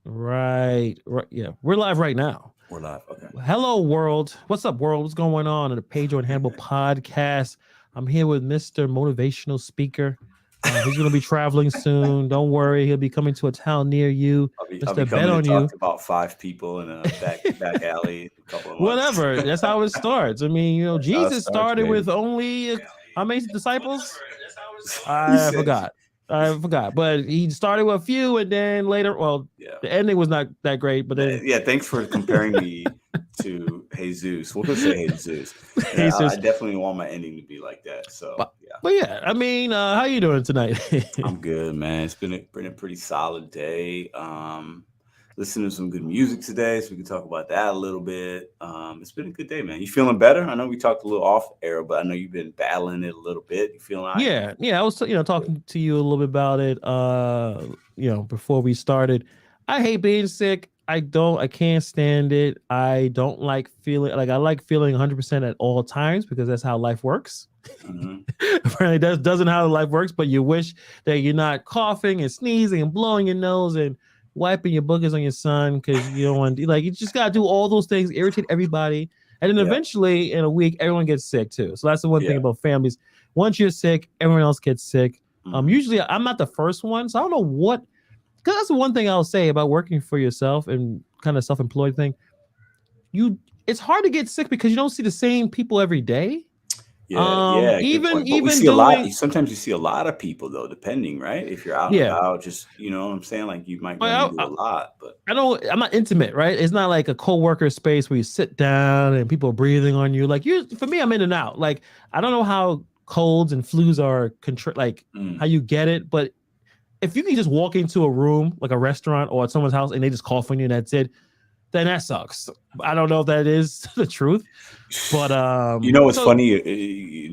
Right. Right. Yeah. We're live right now. We're live. Okay. Hello, world. What's up, world? What's going on in the Pedro and Hannibal podcast? I'm here with Mr. Motivational Speaker. He's going to be traveling soon. Don't worry. He'll be coming to a town near you. I'll be Mr. Bet coming to on talk you. to about 5 people in a back alley in a couple of months. Whatever. That's how it starts. I mean, That's how it Jesus starts, started baby. with only how many disciples? He I said, forgot. I forgot. But he started with a few, and then later, well, "Yeah, the ending was not that great. But then yeah." Thanks for comparing me to Jesus. We'll just say Jesus. And he's I just. definitely want my ending to be like that. So But, yeah, but yeah, I mean, how you doing tonight? I'm good, man. It's been a pretty solid day. Listening to some good music today, so we can talk about that a little bit. It's been a good day, man. You feeling better? I know we talked a little off air, but I know you've been battling it a little bit. You feeling all right? Yeah. I was talking to you a little bit about it. Before we started, I hate being sick. I can't stand it. I don't like feeling like I like feeling 100% at all times because that's how life works. Mm-hmm. Apparently, that doesn't how life works. But you wish that you're not coughing and sneezing and blowing your nose and wiping your boogers on your son because you don't want like you just gotta do all those things, irritate everybody, and then Yeah, eventually in a week everyone gets sick too. So that's the one thing yeah. about families. Once you're sick, everyone else gets sick. Mm-hmm. Usually I'm not the first one, so I don't know what. Because that's the one thing I'll say about working for yourself and kind of self-employed thing. You, it's hard to get sick because you don't see the same people every day. Yeah, good Even point. But we even see a lot. doing Sometimes you see a lot of people though, depending, right? If you're out and yeah. about, just you know what I'm saying. Like you might run Well, into a lot, but I don't. I'm not intimate, right? It's not like a co-worker space where you sit down and people are breathing on you. Like you, for me, I'm in and out. Like I don't know how colds and flus are like mm, how you get it, but if you can just walk into a room like a restaurant or at someone's house and they just cough on you and that's it, then that sucks. I don't know if that is the truth, but you know, it's so funny.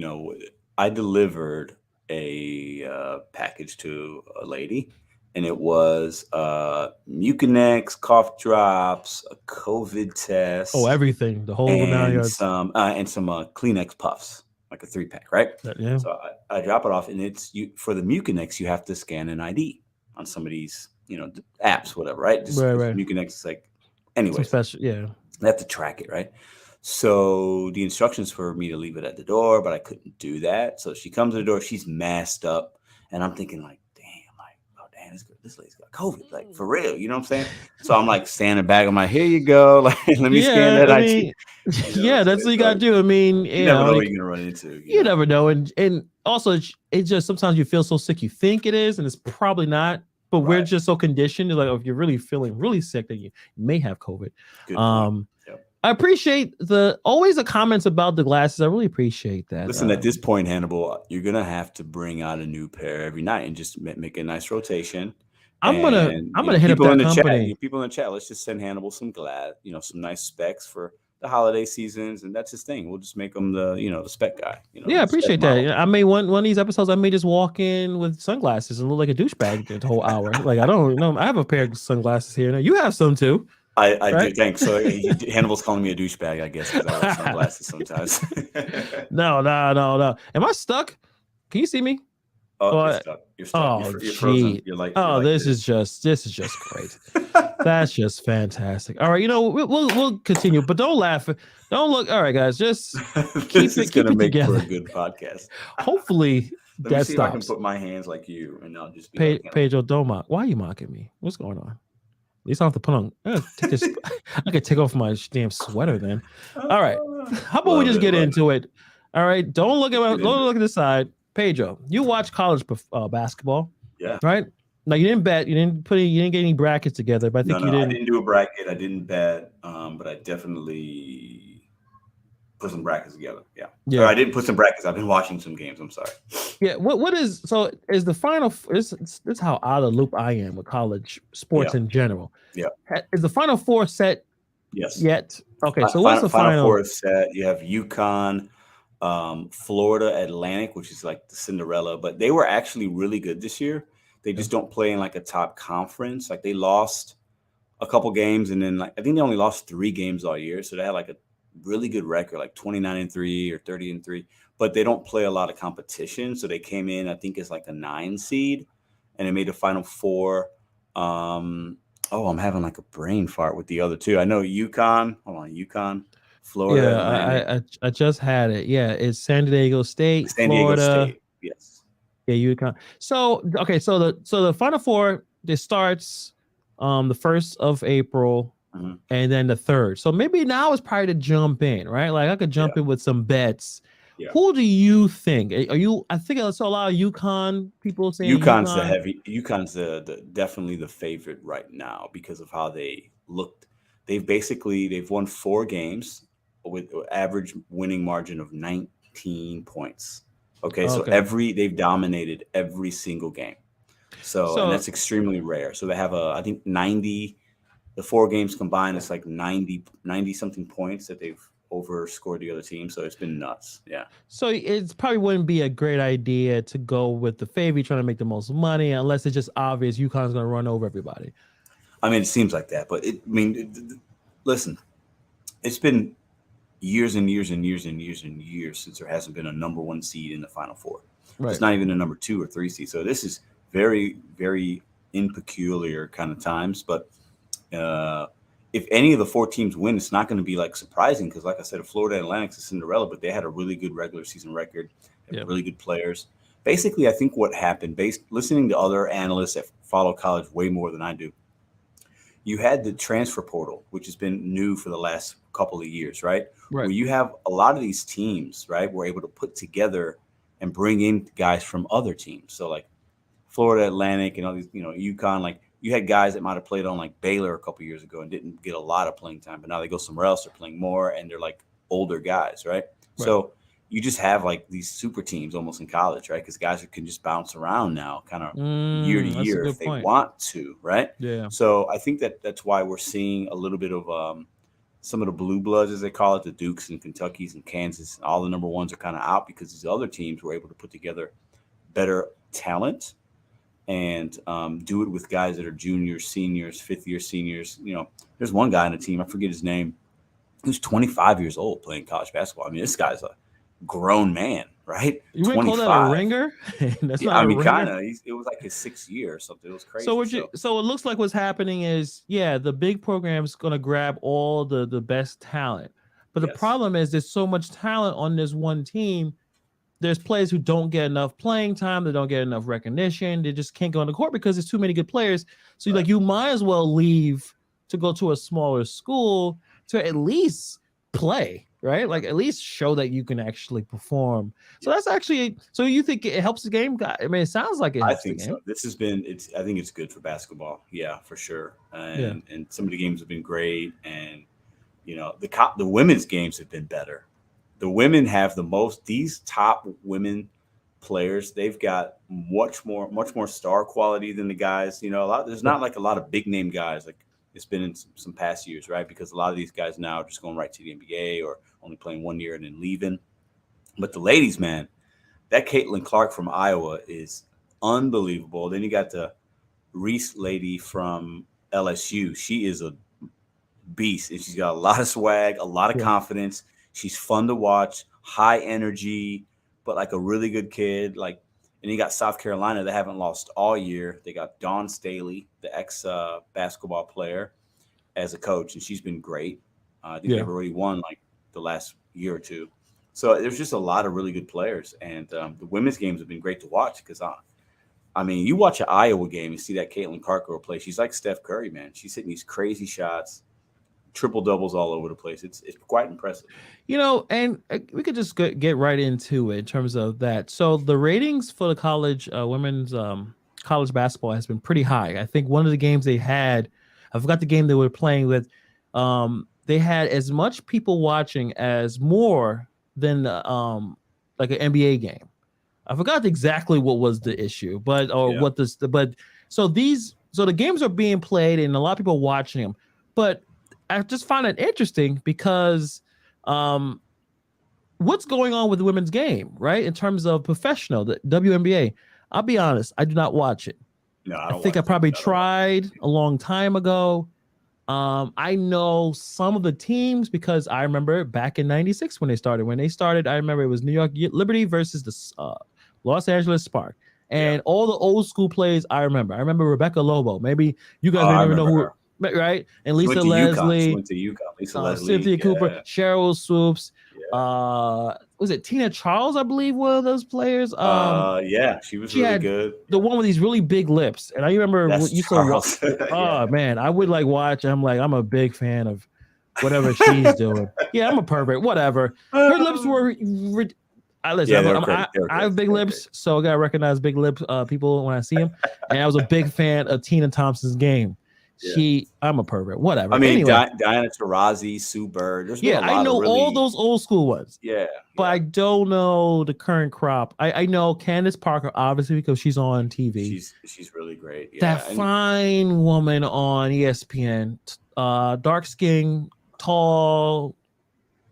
I delivered a package to a lady, and it was Mucinex, cough drops, a COVID oh test, everything, the whole 9 yards. and some Kleenex puffs, like a 3 pack, right? Yeah, So I drop it off, and it's you for the Mucinex. You have to scan an ID on some of these, apps, whatever, right? Just right, because right. Mucinex is like, Some anyways, special, yeah. they have to track it, right? So the instructions for me to leave it at the door, but I couldn't do that. So she comes to the door, she's masked up, and I'm thinking like, damn, like, oh damn, this lady's got COVID, like for real, you know what I'm saying? So I'm like standing back, I'm like, here you go, like let me scan Yeah, that I ID, mean, So yeah, that's what it's you gotta like do. I mean, you never know what like you're gonna run into, you never know, and also it just sometimes you feel so sick you think it is, and it's probably not. But we're Right? just so conditioned, like if you're really feeling really sick, that you may have COVID. Good point. Um, Yep. I appreciate the always the comments about the glasses. I really appreciate that. Listen, at this point, Hannibal, you're gonna have to bring out a new pair every night and just make a nice rotation. And I'm gonna hit up that company. people in the chat, let's just send Hannibal some nice specs for the holiday seasons, and that's his thing. We'll just make him the spec guy, Yeah, I the spec appreciate that. model. Yeah, I mean, one of these episodes, I may just walk in with sunglasses and look like a douchebag the whole hour. Like I don't know. I have a pair of sunglasses here. Now you have some too, I do right? thanks. So Hannibal's calling me a douchebag, I guess, because I wear sunglasses sometimes. No. Am I stuck? Can you see me? Oh, you're Or stuck. You're stuck. oh You're frozen. gee. You're Oh, like this. this is just great. That's just fantastic. All right, we'll continue, but don't laugh. Don't look. All right, guys, just This is keep gonna it make for a together. good podcast. Hopefully Let me that see if I can stops. put my hands like you, and I'll just be like Hannibal. Pedro, don't mock. Why are you mocking me? What's going on? At least I don't have to put on. I take this. I could take off my damn sweater then. All right. How about we Love just it. get Love it. into it? All right. Let's get into Don't it. look at the side. Pedro, you watch college basketball, Yeah. right? Now you didn't bet. You didn't get any brackets together, but I No, think you no, I didn't. didn't do a bracket. I didn't bet, but I definitely put some brackets together. Yeah. Or Yeah. I didn't put some brackets. I've been watching some games. I'm sorry. Yeah. What is so? Is the final? This how out of loop I am with college sports Yeah. in general. Yeah. Is the final four set Yes. yet? Okay. So what's the Final four final? is set. You have UConn, Florida Atlantic, which is like the Cinderella, but they were actually really good this year. They just don't play in like a top conference. Like they lost a couple games, and then like I think they only lost 3 games all year, so they had like a really good record, like 29-3 or 30-3. But they don't play a lot of competition, so they came in I think as like a 9 seed, and they made the Final Four. Um, Oh, I'm having like a brain fart with the other two. I know UConn. Hold on, UConn, Florida Yeah, Atlantic, I just had it. Yeah, it's San Diego State, San Diego Florida. State. Yes. Yeah, UConn. So okay, so the Final Four, this starts the 1st of April Hmm. and then the third. So maybe now is probably to jump in, right? Like I could Yeah. jump in with some bets. Yeah. Who do you think? Are you? I think I saw a lot of UConn people saying UConn. UConn's the definitely the favorite right now because of how they looked. They've won 4 games with average winning margin of 19 points. Okay, so Okay, they've dominated every single game. So, and so that's extremely rare. So they have I think 90, the 4 games combined, it's like 90 something points that they've overscored the other team. So it's been nuts. Yeah. so it probably wouldn't be a great idea to go with the favorite trying to make the most money unless it's just obvious UConn's going to run over everybody. I mean, it seems like that, but listen, it's been years and years and years and years and years since there hasn't been a number 1 seed in the Final Four. There's Right. not even a number 2 or 3 seed. So this is very, very in peculiar kind of times. But uh, if any of the 4 teams win, it's not going to be like surprising because, like I said, Florida Atlantic's a Cinderella, but they had a really good regular season record, have Yeah. really good players. Basically, I think what happened, based listening to other analysts that follow college way more than I do, you had the transfer portal, which has been new for the last couple of years, right? Right. Where you have a lot of these teams, right, were able to put together and bring in guys from other teams. So like Florida Atlantic and all these, UConn, like you had guys that might have played on like Baylor a couple years ago and didn't get a lot of playing time, but now they go somewhere else, they're playing more and they're like older guys, right? Right. So you just have like these super teams almost in college, right? Because guys can just bounce around now, kind of year to That's a year if good they point. want to, right? Yeah. So I think that's why we're seeing a little bit of some of the blue bloods, as they call it, the Dukes and Kentuckys and Kansas, and all the number ones are kind of out because these other teams were able to put together better talent and do it with guys that are juniors, seniors, 5th-year seniors. There's one guy on the team, I forget his name, who's 25 years old playing college basketball. I mean, this guy's a grown man, right? You wouldn't call that a 25. ringer? That's Yeah, not I a mean, kind ringer. of. It was like his 6th year or something. It was So crazy. what you So so it looks like what's happening is yeah, the big program's gonna grab all the best talent. But the yes, problem is there's so much talent on this one team. There's players who don't get enough playing time, they don't get enough recognition, they just can't go on the court because there's too many good players. So right. like you might as well leave to go to a smaller school to at least play, right? Like at least show that you can actually perform. So Yeah. that's actually so you think it helps the game? I mean, it sounds like it I helps the think so. game. This has been it's I think it's good for basketball. Yeah, for sure. Yeah. And some of the games have been great and the women's games have been better. The women have the most these top women players, they've got much more star quality than the guys. There's Right. not like a lot of big name guys like it's been in some past years, right? Because a lot of these guys now are just going right to the NBA or only playing 1 year and then leaving. But the ladies, man, that Caitlin Clark from Iowa is unbelievable. Then you got the Reese lady from LSU. She is a beast, and she's got a lot of swag, a lot of Yeah. confidence. She's fun to watch, high energy, but like a really good kid. Like, and you got South Carolina that haven't lost all year. They got Dawn Staley, the ex basketball player, as a coach, and she's been great. I think Yeah. they've already won like the last year or two. So there's just a lot of really good players, and the women's games have been great to watch because I mean, you watch an Iowa game and see that Caitlin Clark girl play. She's like Steph Curry, man. She's hitting these crazy shots, triple doubles all over the place. It's quite impressive. And we could just get right into it in terms of that. So the ratings for the college women's college basketball has been pretty high. I think one of the games they had, I forgot the game they were playing with. They had as much people watching as more than like an NBA game. I forgot exactly what was the issue, but or Yeah, what this, but so the games are being played and a lot of people watching them, but I just find it interesting because um, what's going on with the women's game, right? In terms of professional, the WNBA. I'll be honest, I do not watch it. no, I I don't think watch I the. probably I don't watch tried a long time ago. I know some of the teams because I remember back in '96 when they started. When they started, I remember it was New York Liberty versus the Los Angeles Spark, Yeah, and all the old school plays. I remember. I remember Rebecca Lobo. Maybe you guys oh, may I never know remember who. her. right? And She went Lisa to UConn. She Leslie, went to UConn. Lisa Leslie. Cynthia Cooper, Yeah. Cheryl Swoops, Yeah. was it Tina Charles? I believe one of those players. Yeah, she was She really had good. the one with these really big lips, and I remember That's what used to watch. Charles. Oh Yeah. man, I would like watch. I'm like, I'm a big fan of whatever she's doing. Yeah, I'm a pervert. Whatever. Her lips were. Listen, Yeah, they were great. They were I great. have big They were great. lips, so I gotta recognize big lips people when I see them. And I was a big fan of Tina Thompson's game. Yeah. I'm a pervert. Whatever. I mean, Anyway, Diana Taurasi, Sue Bird. There's been yeah, a I lot of know all really, those old school ones, yeah, but yeah. I don't know the current crop. I know Candace Parker obviously because she's on TV. She's really great. That Yeah, and fine woman on ESPN, dark skin, tall,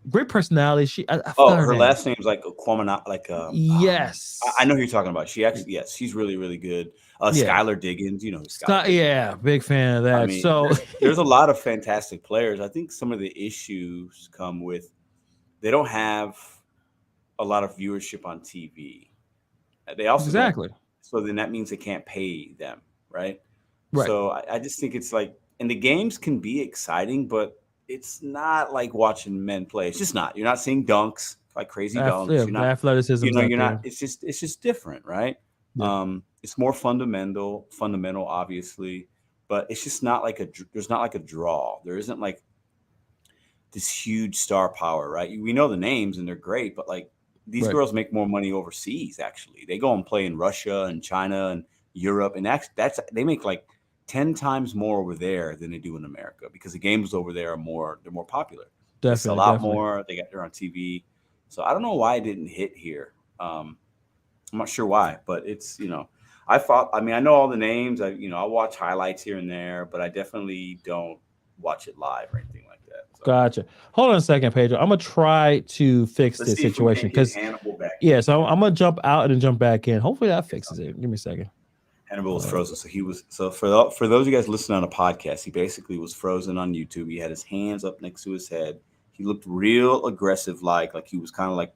great personality. I forgot her her name. last name's like Kwamina, like I Yes. know who you're talking about. She actually, yes, she's really really good. Yeah. Skylar Diggins, you know who Skylar Diggins. Yeah, big fan of I that. mean, So there's a lot of fantastic players. I think some of the issues come with they don't have a lot of viewership on TV. They also don't. exactly. So then that means they can't pay them, right? Right. So I just think it's like, and the games can be exciting, but it's not like watching men play. It's just not. You're not seeing dunks like crazy dunks. Yeah, You're the not. You athleticism's know, not you're not. there. It's just different, right? Yeah. It's more fundamental, obviously, but it's just not like there's not like a draw. There isn't like this huge star power, right? We know the names and they're great, but like these Right. girls make more money overseas. Actually, they go and play in Russia and China and Europe, and that's they make like 10 times more over there than they do in America because the games over there are they're more popular. They sell out Definitely. more. They're on TV. So I don't know why it didn't hit here. I'm not sure why, but it's I mean, I know all the names. I watch highlights here and there, but I definitely don't watch it live or anything like that. So Gotcha. Hold on a second, Pedro. I'm gonna try to fix let's this see if we situation can't get because Hannibal back in. yeah. So I'm gonna jump out and then jump back in. Hopefully that fixes it. Give me a second. Hannibal was frozen, so he was. So for those of you guys listening on a podcast, he basically was frozen on YouTube. He had his hands up next to his head. He looked real aggressive, like he was kind of like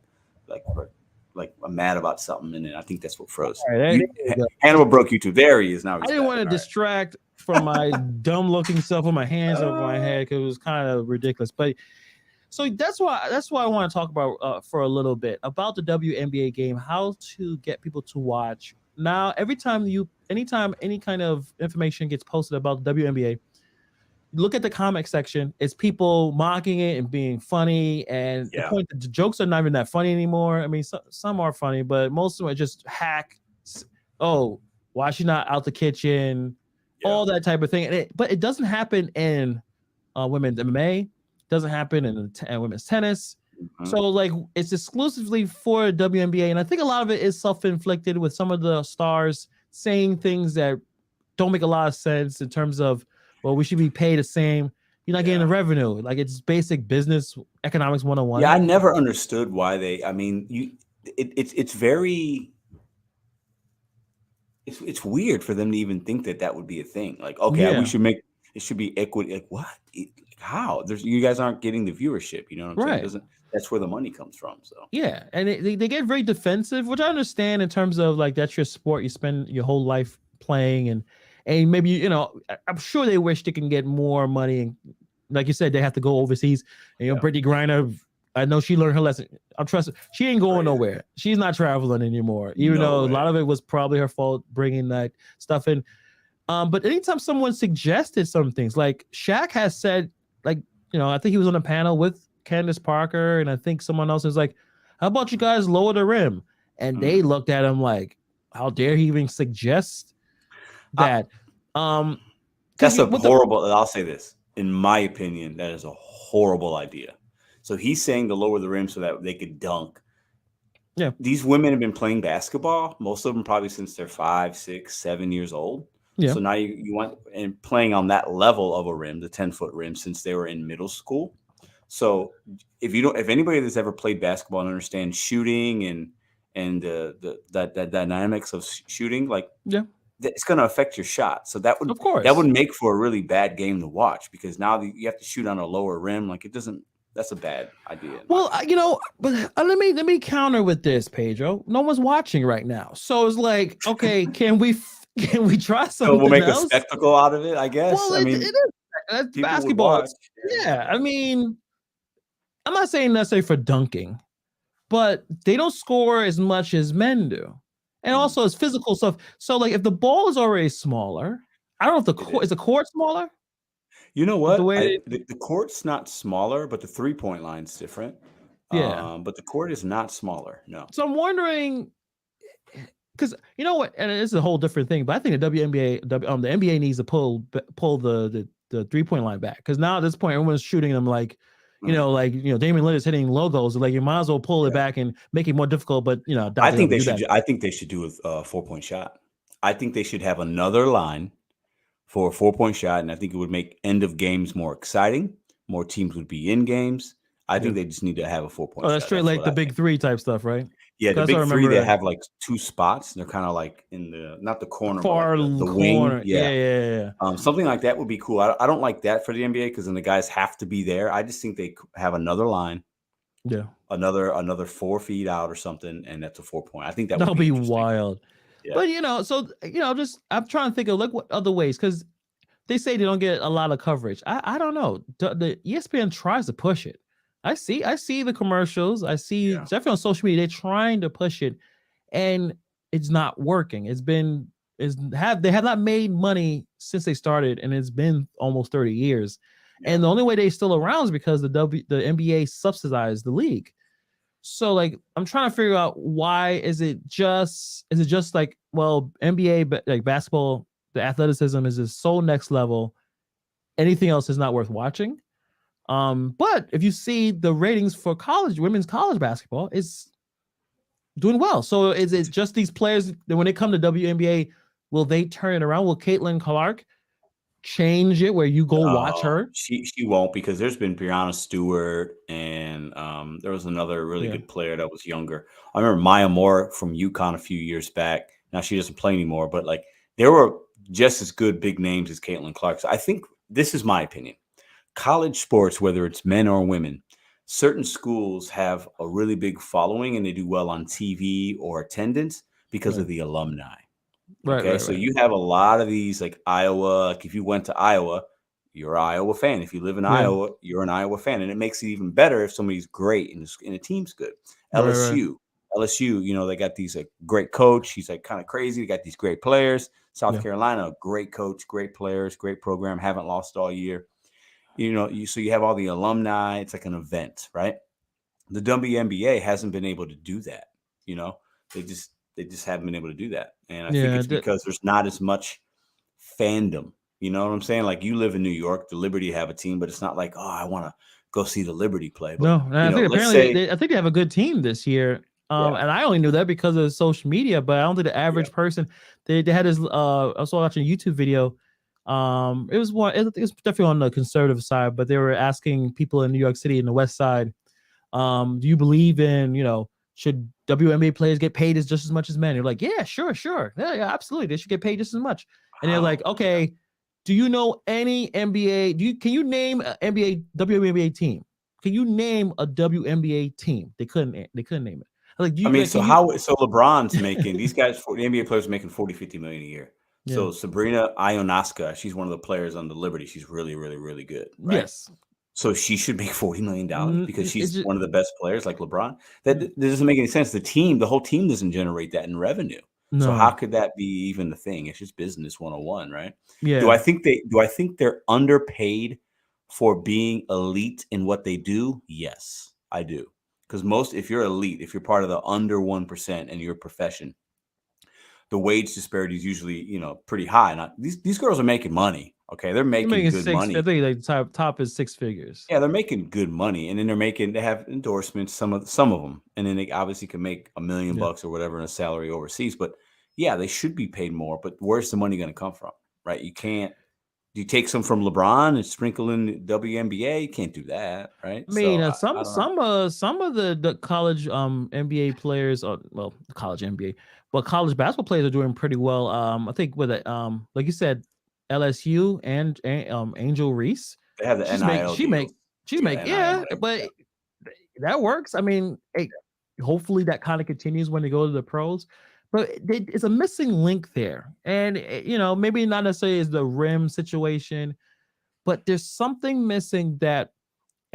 mad about something, and then I think that's what froze. All right, there you go. Hannibal broke YouTube. There he is now. I didn't want to distract from my dumb looking self with my hands over my head because it was kind of ridiculous. But so that's why I want to talk about for a little bit about the WNBA game, how to get people to watch. Now, anytime any kind of information gets posted about the WNBA, look at the comment section. It's people mocking it and being funny. And the point, the jokes are not even that funny anymore. I mean, some are funny, but most of them are just hack. Oh, why is she not out the kitchen? All that type of thing. But it doesn't happen in women's MMA. Doesn't happen in women's tennis. So like it's exclusively for WNBA, and I think a lot of it is self-inflicted with some of the stars saying things that don't make a lot of sense in terms of, well, we should be paid the same. You're not getting the revenue. Like it's basic business economics 101. Yeah, I never understood why they. I mean, it's very. It's weird for them to even think that would be a thing. Like, okay, we should make it should be equity. Like, what? How? You guys aren't getting the viewership. You know what I'm saying? That's where the money comes from. So yeah, and they get very defensive, which I understand in terms of like that's your sport. You spend your whole life playing, and maybe I'm sure they wish they can get more money. And like you said, they have to go overseas. And Brittany Griner, I know she learned her lesson. I'm trusting she ain't going nowhere. She's not traveling anymore, even though a lot of it was probably her fault bringing that stuff in. But anytime someone suggested some things, like Shaq has said, like I think he was on a panel with Candace Parker, and I think someone else is like, how about you guys lower the rim? And they looked at him like, how dare he even suggest that? That's a horrible. I'll say this, in my opinion, that is a horrible idea. So he's saying to lower the rim so that they could dunk. Yeah, these women have been playing basketball, most of them probably since they're 5, 6, 7 years old. Yeah. So now you want and playing on that level of a rim, the 10-foot rim, since they were in middle school. So if anybody that's ever played basketball and understands shooting and the dynamics of shooting, like it's going to affect your shot. So that would make for a really bad game to watch because now you have to shoot on a lower rim. Like it doesn't. That's a bad idea. Well, but let me counter with this, Pedro. No one's watching right now, so it's like, okay, can we try something? So we'll make a spectacle out of it, I guess. Well, I mean, it is. That's People would basketball. watch. Yeah, I mean, I'm not saying necessarily for dunking, but they don't score as much as men do, and Mm, also it's physical stuff. So like, if the ball is already smaller, I don't know if the it court is. is the court smaller. You know With the what? way they, The court's not smaller, but the 3-point line's different. yeah. But the court is not smaller. No. So I'm wondering, because you know what, and it's a whole different thing. But I think the WNBA, the NBA needs to pull the 3 point line back, because now at this point everyone's shooting them like, Mm, Damian Lillard's hitting logos. Like, you might as well pull it yeah. back and make it more difficult. But I doubt they'll ever do that. I think they should do a 4-point shot. I think they should have another line for a 4-point shot, and I think it would make end of games more exciting. More teams would be in games. I Yeah. think they just need to have a Oh, 4-point that's shot. straight That's like what the I big think. three type stuff, right? Yeah, the Because I big three, they remember have like 2 spots. They're kind of like in the not the corner, but like far the wing. corner. Yeah. Yeah, yeah, yeah, Something like that would be cool. I don't like that for the NBA because then the guys have to be there. I just think they have another line, yeah. another 4 feet out or something, and that's a 4-point. I think that would That'll be be interesting. wild. Yeah, But so just I'm trying to think of like what other ways, because they say they don't get a lot of coverage. I don't know. The ESPN tries to push it. I see the commercials. I see yeah, definitely on social media they're trying to push it, and it's not working. They have not made money since they started, and it's been almost 30 years. yeah. And the only way they're still around is because the NBA subsidized the league. So like, I'm trying to figure out, why is it just like, well, NBA, but like basketball, the athleticism is just so next level. Anything else is not worth watching. But if you see the ratings for women's college basketball, it's doing well. So is it just these players that when they come to WNBA, will they turn it around? Will Caitlin Clark change it where you go watch No, her? she won't because there's been Brianna Stewart and there was another really Yeah, good player that was younger. I remember Maya Moore from UConn a few years back. Now she doesn't play anymore, but like there were just as good big names as Caitlin Clark. So I think this is my opinion. College sports, whether it's men or women, certain schools have a really big following and they do well on TV or attendance because right, of the alumni. right, Okay, right, so right. you have a lot of these like Iowa. Like if you went to Iowa, you're an Iowa fan. If you live in Yeah, Iowa, you're an Iowa fan, and it makes it even better if somebody's great and the team's good. right, right. LSU, they got these like great coach. He's like kind of crazy. They got these great players. South Yeah, Carolina, great coach, great players, great program. Haven't lost all year. So you have all the alumni. It's like an event, right? The WNBA hasn't been able to do that. You know, they just haven't been able to do that, and I think yeah. it's because there's not as much fandom. You know what I'm saying? Like you live in New York, the Liberty have a team, but it's not like, oh, I want to go see the Liberty play. But No, and I think let's apparently say, I think they have a good team this year. yeah, And I only knew that because of social media, but I don't think the yeah, average person, they had this I was watching a YouTube video. It was one, it was definitely on the conservative side, but they were asking people in New York City and the West Side, do you believe in, should WNBA players get paid as just as much as men? You're like, yeah, sure, sure. Yeah, yeah, absolutely. They should get paid just as much. And they're like, how? okay, do you know any NBA? Can you name an NBA WNBA team? Can you name a WNBA team? They couldn't name it. Like, do I you mean, like so can you how? So LeBron's making these guys, the NBA players, making 40, 50 million a year. yeah. So Sabrina Ionaska, she's one of the players on the Liberty. She's really, really, really good, right? Yes. So she should make $40 million because It's she's just one of the best players, like LeBron. That doesn't make any sense. The whole team doesn't generate that in revenue. So how no. could that be even a thing? It's just business 101, right? Yeah. Do I think they're underpaid for being elite in what they do? Yes, I do. Because if you're elite, if you're part of the under 1% in your profession, the wage disparity is usually, pretty high. Now, these girls are making money. Okay. They're They're making making good six. I money. think like top is six figures. Yeah, they're making good money, and then they have endorsements, some of them, and then they obviously can make a million Yeah. bucks or whatever in a salary overseas. But yeah, they should be paid more. But where's the money going to come from, right? You can't. Do you take some from LeBron and sprinkle in the WNBA? You can't do that, right? I So mean, I don't know. some of the college NBA players, or well, college NBA, but college basketball players are doing pretty well. I think with it, like you said, LSU and Angel Reese, They have the she's make NIL she deals. make she Yeah, make NIL yeah, money. but Yeah, that works. I mean, hey, hopefully that kind of continues when they go to the pros. But it's a missing link there, and maybe not necessarily is the rim situation, but there's something missing that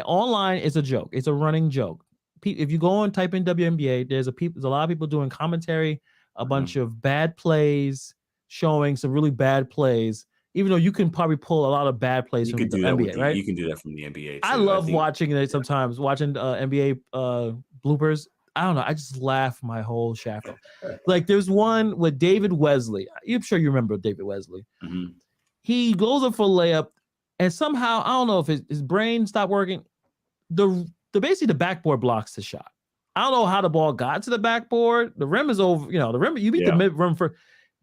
online is a joke. It's a running joke. If you go and type in WNBA, there's a lot of people doing commentary, a Mhm. bunch of bad plays, showing some really bad plays. Even though you can probably pull a lot of bad plays You from could the do that with NBA, the right? you can do that from the NBA I too. I love think watching it yeah. sometimes, watching NBA bloopers. I don't know. I just laugh my whole shaft off. Like there's one with David Wesley. I'm sure you remember David Wesley. Mhm. He goes up for a layup, and somehow I don't know if his brain stopped working. The basically the backboard blocks the shot. I don't know how the ball got to the backboard. The rim is over. You know, the rim. You beat the Yeah. mid rim for,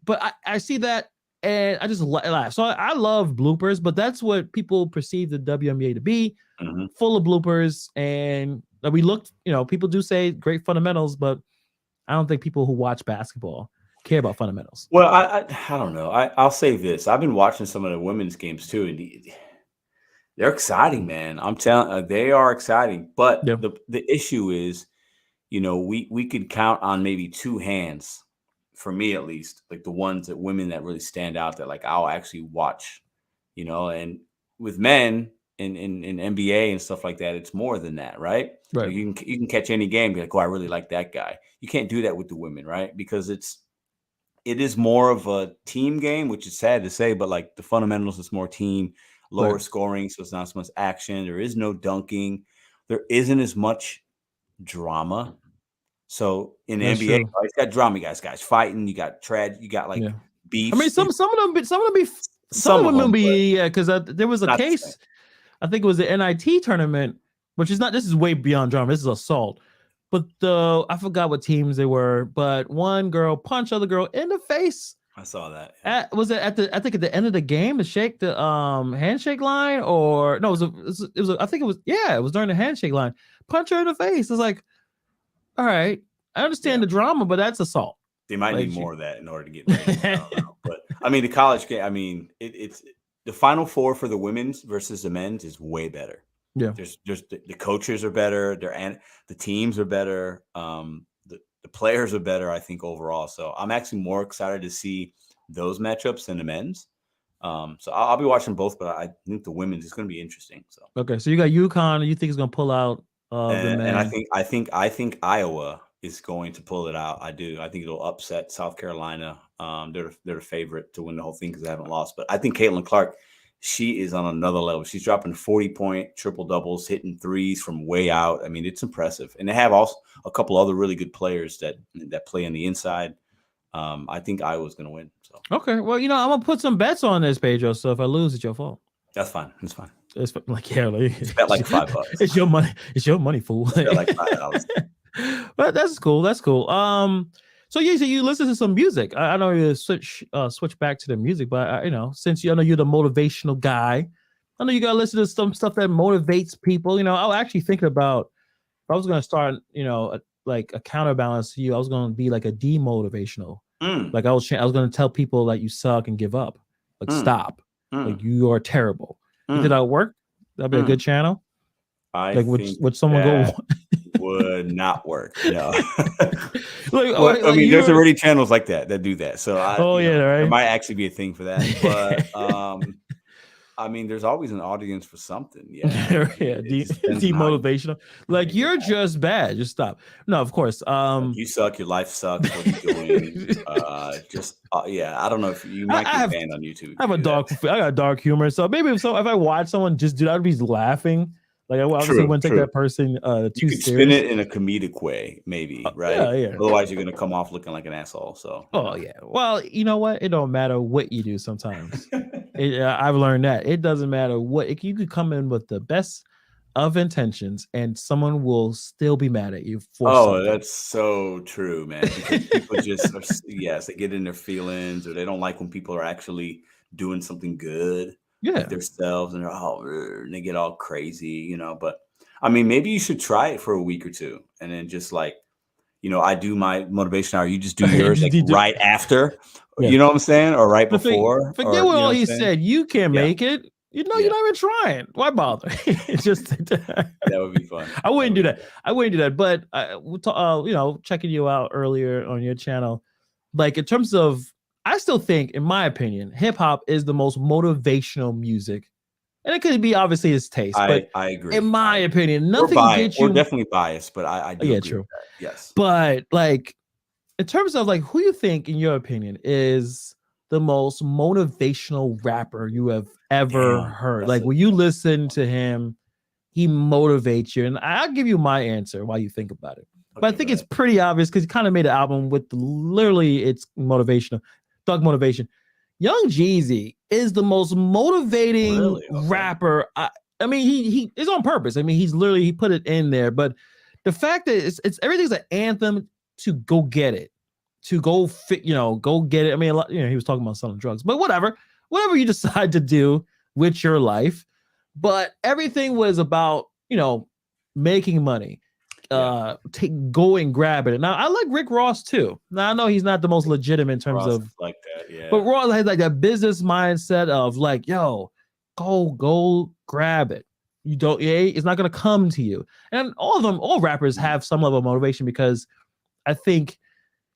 but I see that and I just laugh. So I love bloopers, but that's what people perceive the WNBA to be, Mhm. full of bloopers. And we looked. You know, people do say great fundamentals, but I don't think people who watch basketball care about fundamentals. Well, I don't know. I'll say this. I've been watching some of the women's games too, and they're exciting, man. I'm telling they are exciting. But Yeah, the issue is, we could count on maybe two hands, for me at least, like the ones that women that really stand out that like I'll actually watch, and with men in NBA and stuff like that, it's more than that, right? right, Like you can catch any game, be like, oh, I really like that guy. You can't do that with the women, right? Because it is more of a team game, which is sad to say, but like the fundamentals is more team, right. lower scoring, so it's not so much action. There is no dunking. There isn't as much drama. So in the That's NBA, true. it's got drama. You guys fighting. You got you got like Yeah. I mean, beefs. some of them be some of Some of them will them, but be yeah. Because there was it's a not the same. case. I think it was the NIT tournament, which is not. This is way beyond drama. This is assault. But I forgot what teams they were. But one girl punched other girl in the face. I saw that. Yeah. Was it at the I think at the end of the game to shake the handshake line or no? It was I think it was yeah. It was during the handshake line. Punch her in the face. It's like all right. I Yeah. understand the drama, but that's assault. They might Like need more of that in order to get ratings. I don't know, but I mean, the college game. I mean, it's the Final Four for the women's versus the men's is way better. yeah. There's the coaches are better. And the teams are better. The players are better. I think overall. So I'm actually more excited to see those matchups than the men's. So I'll be watching both, but I think the women's is going to be interesting. So Okay, so you got UConn. You think it's gonna pull out of the and I men? think I think I think Iowa is going to pull it out. I do. I think it'll upset South Carolina. They're the favorite to win the whole thing because they haven't lost. But I think Caitlin Clark, she is on another level. She's dropping 40-point triple doubles, hitting threes from way out. I mean, it's impressive. And they have also a couple other really good players that play on the inside. I think Iowa's going to win. So Okay, well, I'm gonna put some bets on this, Pedro. So if I lose, it's your fault. that's fine. That's fine. It's like yeah, like, Just bet like $5. it's your money. It's your money, fool. Just bet like $5. But that's cool. That's cool. So yeah, so you listen to some music. I know you switch back to the music, but since I know you're the motivational guy, I know you gotta listen to some stuff that motivates people. I was actually thinking about if I was gonna start, like a counterbalance to you, I was gonna be like a demotivational. Mm, Like I was gonna tell people like you suck and give up. Like mm, stop. Like mm, you are terrible. You think mm, that would work? That'd be a mm. good channel. I Like think would someone go that would not work. No. Well, I like mean, there's you're already channels like that do that. So oh yeah, there right. might actually be a thing for that. But I mean, there's always an audience for something. Yeah. I mean, Yeah, it just depends on how you demotivational. Like make it you're happen. just bad. Just stop. No, of course. Like you suck, your life sucks. What are you doing? Just yeah, I don't know if you might I get have banned on YouTube I if have you a do that. I got dark humor. So maybe if I watch someone just do that, I'd be laughing. Like I obviously True, wouldn't take true. that person You too could spin serious. it in a comedic way, maybe, right? Yeah, yeah. Otherwise, you're gonna come off looking like an asshole. So, Oh yeah. Well, you know what? It don't matter what you do. Sometimes I've learned that it doesn't matter you could come in with the best of intentions, and someone will still be mad at you for Oh, something. that's so true, man. Because people just yes, they get in their feelings, or they don't like when people are actually doing something good, like Yeah. themselves, and and they get all crazy, But I mean, maybe you should try it for a week or two, and then just like I do my motivation hour. You just do You yours just like need to- right after, yeah. you know what I'm saying, or right But before, forget or what you know all what I'm he saying? said. You can't Yeah, make it. You're yeah, not even trying. Why bother? It's just that would be fun. I That wouldn't would do be that. I wouldn't do that. But checking you out earlier on your channel, like in terms of, I still think, in my opinion, hip hop is the most motivational music And it could be obviously his taste, but I in agree. my I agree. opinion, We're nothing biased. gets We're you. definitely biased, but I do Yeah, agree with true. that. Yes. But like in terms of like who you think, in your opinion, is the most motivational rapper you have ever Damn, heard? that's Like a when you that's a listen good to him, he motivates you. And I'll give you my answer while you think about it. one. But I Okay, go think it's ahead. pretty obvious because he kind of made an album with literally its motivational, thug motivation. Young Jeezy is the most motivating Really? Okay. rapper. I mean, he is on purpose. I mean, he put it in there. But the fact that it's everything's an anthem to go get it, to go fit, go get it. I mean, he was talking about selling drugs, but whatever you decide to do with your life, but everything was about making money. Yeah. Go and grab it. Now I like Rick Ross too. Now I know he's not the most legitimate in terms Ross of, is like that. but Yeah. Ross has like that business mindset of like, yo, go grab it. You don't, yeah, it's not gonna come to you. And all rappers Mhm. have some level of motivation because I think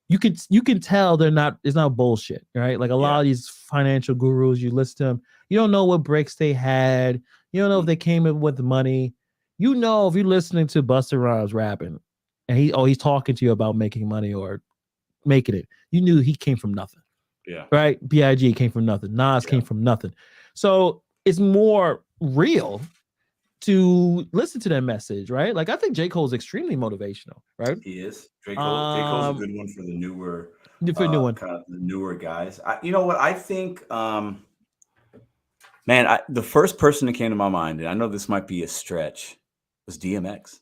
you can tell it's not bullshit, right? Like a lot Yeah. of these financial gurus, you listen to them, you don't know what breaks they had, you don't know if Mhm. they came in with money. If you're listening to Busta Rhymes rapping, and he's talking to you about making money or making it, you knew he came from nothing, Yeah. right? Big came from nothing, Nas Yeah. came from nothing, so it's more real to listen to that message, right? Like I think J. Cole's extremely motivational, right? He is. J. Cole's a Um, good one for the newer, for a new one, kind of the newer guys. You know what? I think, man, the first person that came to my mind, and I know this might be a stretch, was DMX.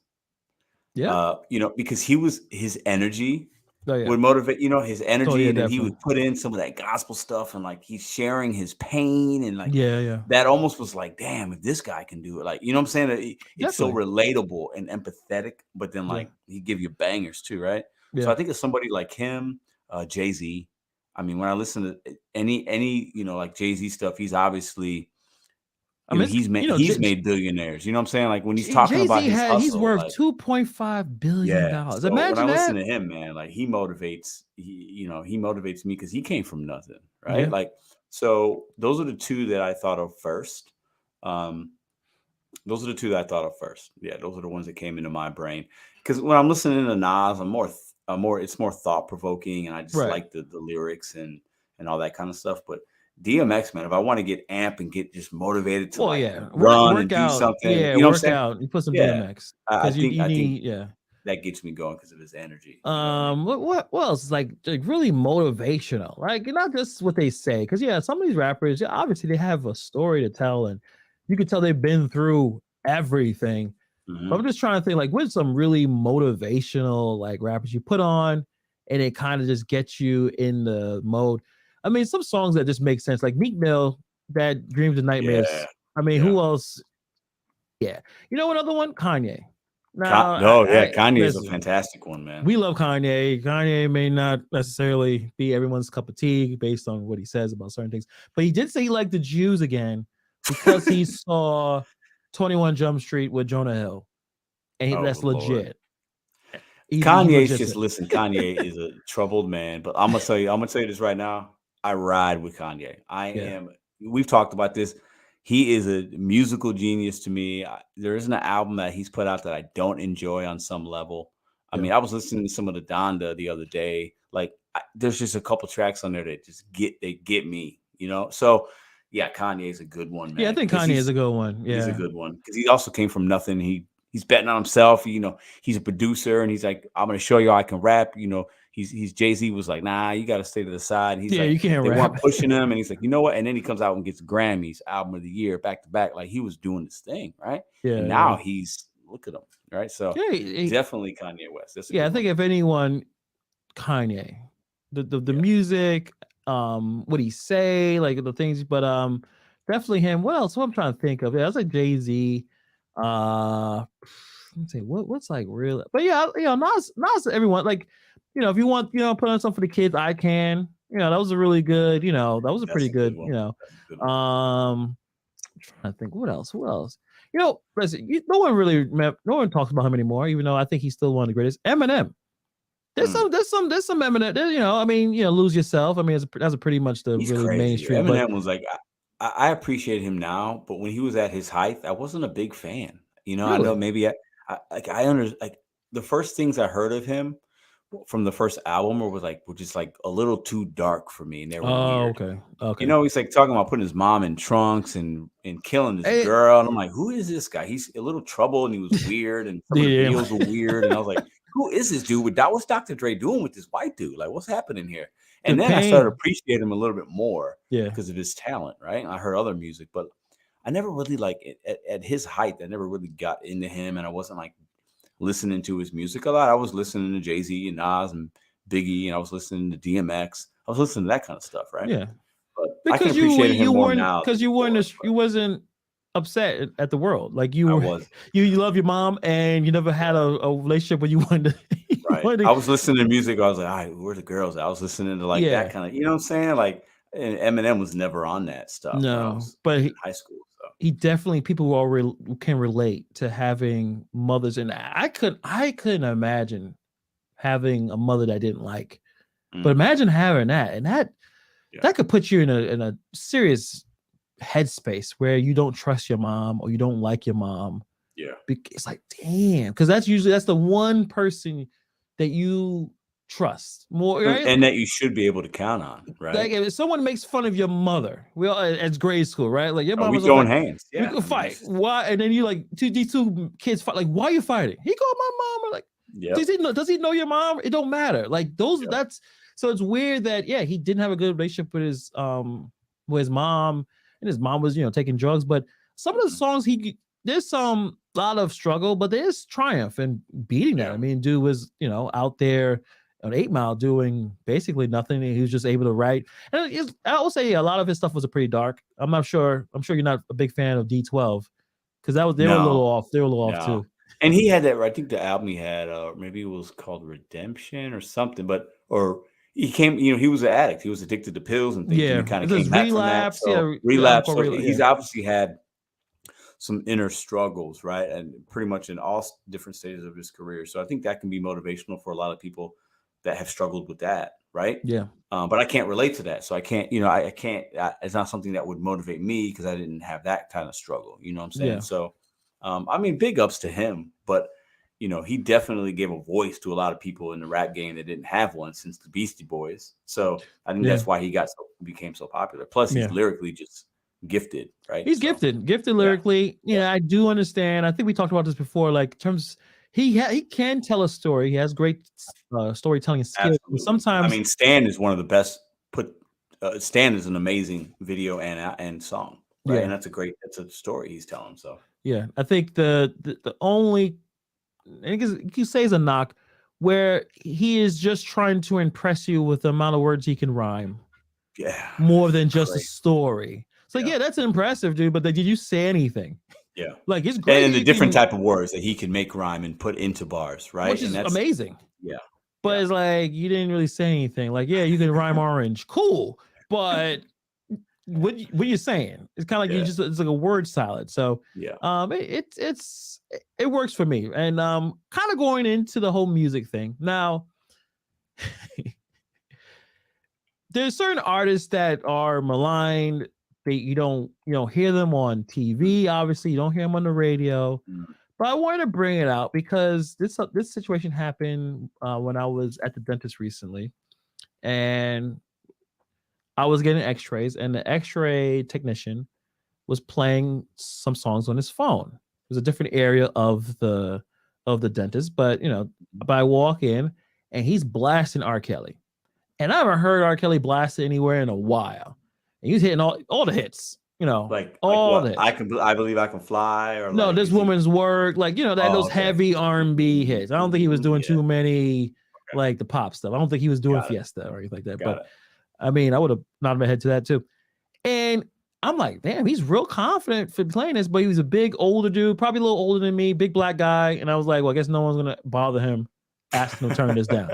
yeah. Because his energy Oh yeah. would motivate, his Oh energy, yeah, and then he definitely. would put in some of that gospel stuff, and like he's sharing his pain, and like Yeah, yeah, that almost was like, damn, if this guy can do it, like, you know what I'm saying? It's so definitely. relatable and empathetic, but then Yeah, like he give you bangers too, right? So yeah. I think of somebody like him, Jay-Z. I mean, when I listen to any, like Jay-Z stuff, he's obviously, I mean, he's made billionaires. You know what I'm saying? Like when he's talking Jay about Z his he's hustle, worth like, yeah. $2.5 billion. So when I Imagine listen that. to him, man, like he motivates me because he came from nothing, right? Yeah, Like, so those are the two that I thought of first. Um, those are the two that I thought of first. Yeah, those are the ones that came into my brain. Because when I'm listening to Nas, it's more thought provoking, and I just right. like the lyrics and all that kind of stuff. But DMX, man, if I want to get amp and get just motivated to Well, like yeah, run and work do out. something, Yeah, you know what I'm work saying? out. You put some Yeah, DMX I because you think you I think need, yeah. that gets me going because of his energy. You know what I mean? What else is like really motivational, right? Not just what they say, because yeah, some of these rappers, yeah, obviously they have a story to tell, and you can tell they've been through everything. But I'm Mhm. just trying to think like what's some really motivational like rappers you put on and it kind of just gets you in the mode. I mean, some songs that just make sense, like Meek Mill, that Dreams and Yeah, Nightmares. I mean, yeah. who else? Yeah. You know another one? Kanye. Now, No, yeah, I Kanye is a listen, fantastic one, man. we love Kanye. Kanye may not necessarily be everyone's cup of tea based on what he says about certain things, but he did say he liked the Jews again because he saw 21 Jump Street with Jonah Hill. And Oh that's Lord. legit. He Kanye's legit just said, listen, Kanye is a troubled man, but I'm gonna tell you this right now. I ride with Kanye. yeah, We've talked about this. He is a musical genius to me. There isn't an album that he's put out that I don't enjoy on some level. I yeah. mean, I was listening to some of the Donda the other day. Like, there's just a couple tracks on there that they get me, you know. So, yeah, Kanye is a good one, Yeah, I man, think because Kanye is a good one. he's a Yeah. good one because he also came from nothing. He's betting on himself. He's a producer, and he's like, I'm going to show y'all I can rap. He's Jay-Z was like, nah, you got to stay to the side. And he's Yeah, like, you can't they weren't rap. pushing him, and he's like, you know what? And then he comes out and gets Grammys, album of the year, back to back. Like he was doing this thing, right? And Yeah, now yeah. he's look at him, right? So Yeah, definitely Kanye West. That's a yeah, I good one. think if anyone, Kanye. The Yeah, music, what he say, like the things, but definitely him. What else? What I'm trying to think of. Yeah, that's like Jay-Z. Let's see, what's like real, but yeah, Nas everyone, like, if you want, put on something for the kids, I can. That was a really good, that was a that's pretty a good good, one. That's a good one. I'm trying to think what else. Who else? Listen, no one talks about him anymore, even though I think he's still one of the greatest. Eminem. Mm. There's some Eminem. I mean, lose yourself. I mean, that's a pretty much the He's really crazy. mainstream, but Eminem was like, I appreciate him now, but when he was at his height, I wasn't a big fan. I know Really? maybe like the first things I heard of him from the first album were just like a little too dark for me, and they were Oh, weird. okay. Okay. He's like talking about putting his mom in trunks and killing this Hey, girl, and I'm like, who is this guy? He's a little trouble, and he was weird, and some of the yeah, videos were weird, and I was like, who is this dude? What's Dr. Dre doing with this white dude? Like, what's happening here? the And then I started to pain. appreciate him a little bit more Yeah. because of his talent, right? And I heard other music, but I never really at his height. I never really got into him, and I wasn't like listening to his music a lot. I was listening to Jay-Z and Nas and Biggie, and I was listening to DMX. I was listening to that kind of stuff, right? Yeah. But I can Because appreciate him you more weren't now because than you weren't before. you wasn't upset at the world. Like you I were was you love your mom and you never had a relationship where you wanted to, you right. wanted I to, was listening to music. I was like, all right, where the girls at? I was listening to like that yeah. kind of, you know what I'm saying? Like, and Eminem was never on that stuff when I No, was but in high school. So he definitely people who all can relate to having mothers, and I couldn't imagine having a mother that didn't like. But mm, imagine having that, and yeah, that could put you in a serious headspace where you don't trust your mom or you don't like your mom. yeah, It's like, damn, because that's the one person that you trust more, right? and that you should be able to count on, Like right? if someone makes fun of your mother, we all at grade school, right? Like your mom We was always throwing like, hands, we yeah. could I mean, fight. Why? And then you like these two kids fight. Like, why are you fighting? He called my mom. Or like, yep, does he know your mom? It don't matter. Like those, yep, that's so it's weird that yeah, he didn't have a good relationship with his mom, and his mom was, taking drugs. But some of the mhm, songs there's some lot of struggle, but there's triumph in beating that. yeah, I mean, dude was, out there on 8 Mile doing basically nothing. He was just able to write. And I will say a lot of his stuff was a pretty dark. I'm sure you're not a big fan of D12 because they were a little no, off. They were a little off no. too. And he had that. I think the album he had, maybe it was called Redemption or something. But or he came, he was an addict. He was addicted to pills and things, and he Yeah, kind it of says came back from that. relapse. So Yeah, the album relapse. called So Relapse. Yeah, he's obviously had some inner struggles, right? And pretty much in all different stages of his career. So I think that can be motivational for a lot of people that have struggled with that, right? yeah, But I can't relate to that. So I can't, I can't, it's not something that would motivate me because I didn't have that kind of struggle. You know what I'm saying? yeah, So, I mean, big ups to him, but, he definitely gave a voice to a lot of people in the rap game that didn't have one since the Beastie Boys. So I think yeah, that's why he became so popular. Plus, he's yeah. lyrically just gifted, right? He's So, gifted yeah, lyrically. I do understand. I think we talked about this before. Like in terms, he can tell a story. He has great storytelling skills. And absolutely. I sometimes, mean, Stan is one of the best Stan is an amazing video and song, right? yeah, And that's a story he's telling. So, yeah. I think the only I guess you could say is a knock where he is just trying to impress you with the amount of words he can rhyme yeah, more than just a crazy. story. It's like, Yeah, yeah, that's impressive, dude. But did you say anything? yeah. Like it's great And that the you different can, type of words that he can make rhyme and put into bars, right? which And is that's amazing. yeah, But yeah, it's like you didn't really say anything. Like, yeah, you can rhyme orange, cool. But what you saying? It's kind of like yeah, it's like a word salad. So yeah. it works for me. And kind of going into the whole music thing now. There's certain artists that are maligned. You don't hear them on TV. Obviously, you don't hear them on the radio. Mm, But I wanted to bring it out because this situation happened when I was at the dentist recently, and I was getting X-rays, and the X-ray technician was playing some songs on his phone. It was a different area of the dentist, but I walk in and he's blasting R. Kelly. And I haven't heard R. Kelly blasted anywhere in a while. And he's hitting all the hits, like all the what? hits. I believe I can fly, or No, like this is he? woman's work, like that Oh, those okay. heavy R&B hits. I don't think he was doing Yeah. too many Okay. like the pop stuff. I don't think he was doing Got it. Fiesta or anything like that. Got But it. I mean, I would have nodded my head to that too. And I'm like, damn, he's real confident for playing this, but he was a big older dude, probably a little older than me, big black guy. And I was like, well, I guess no one's gonna bother him asking him to turn this down.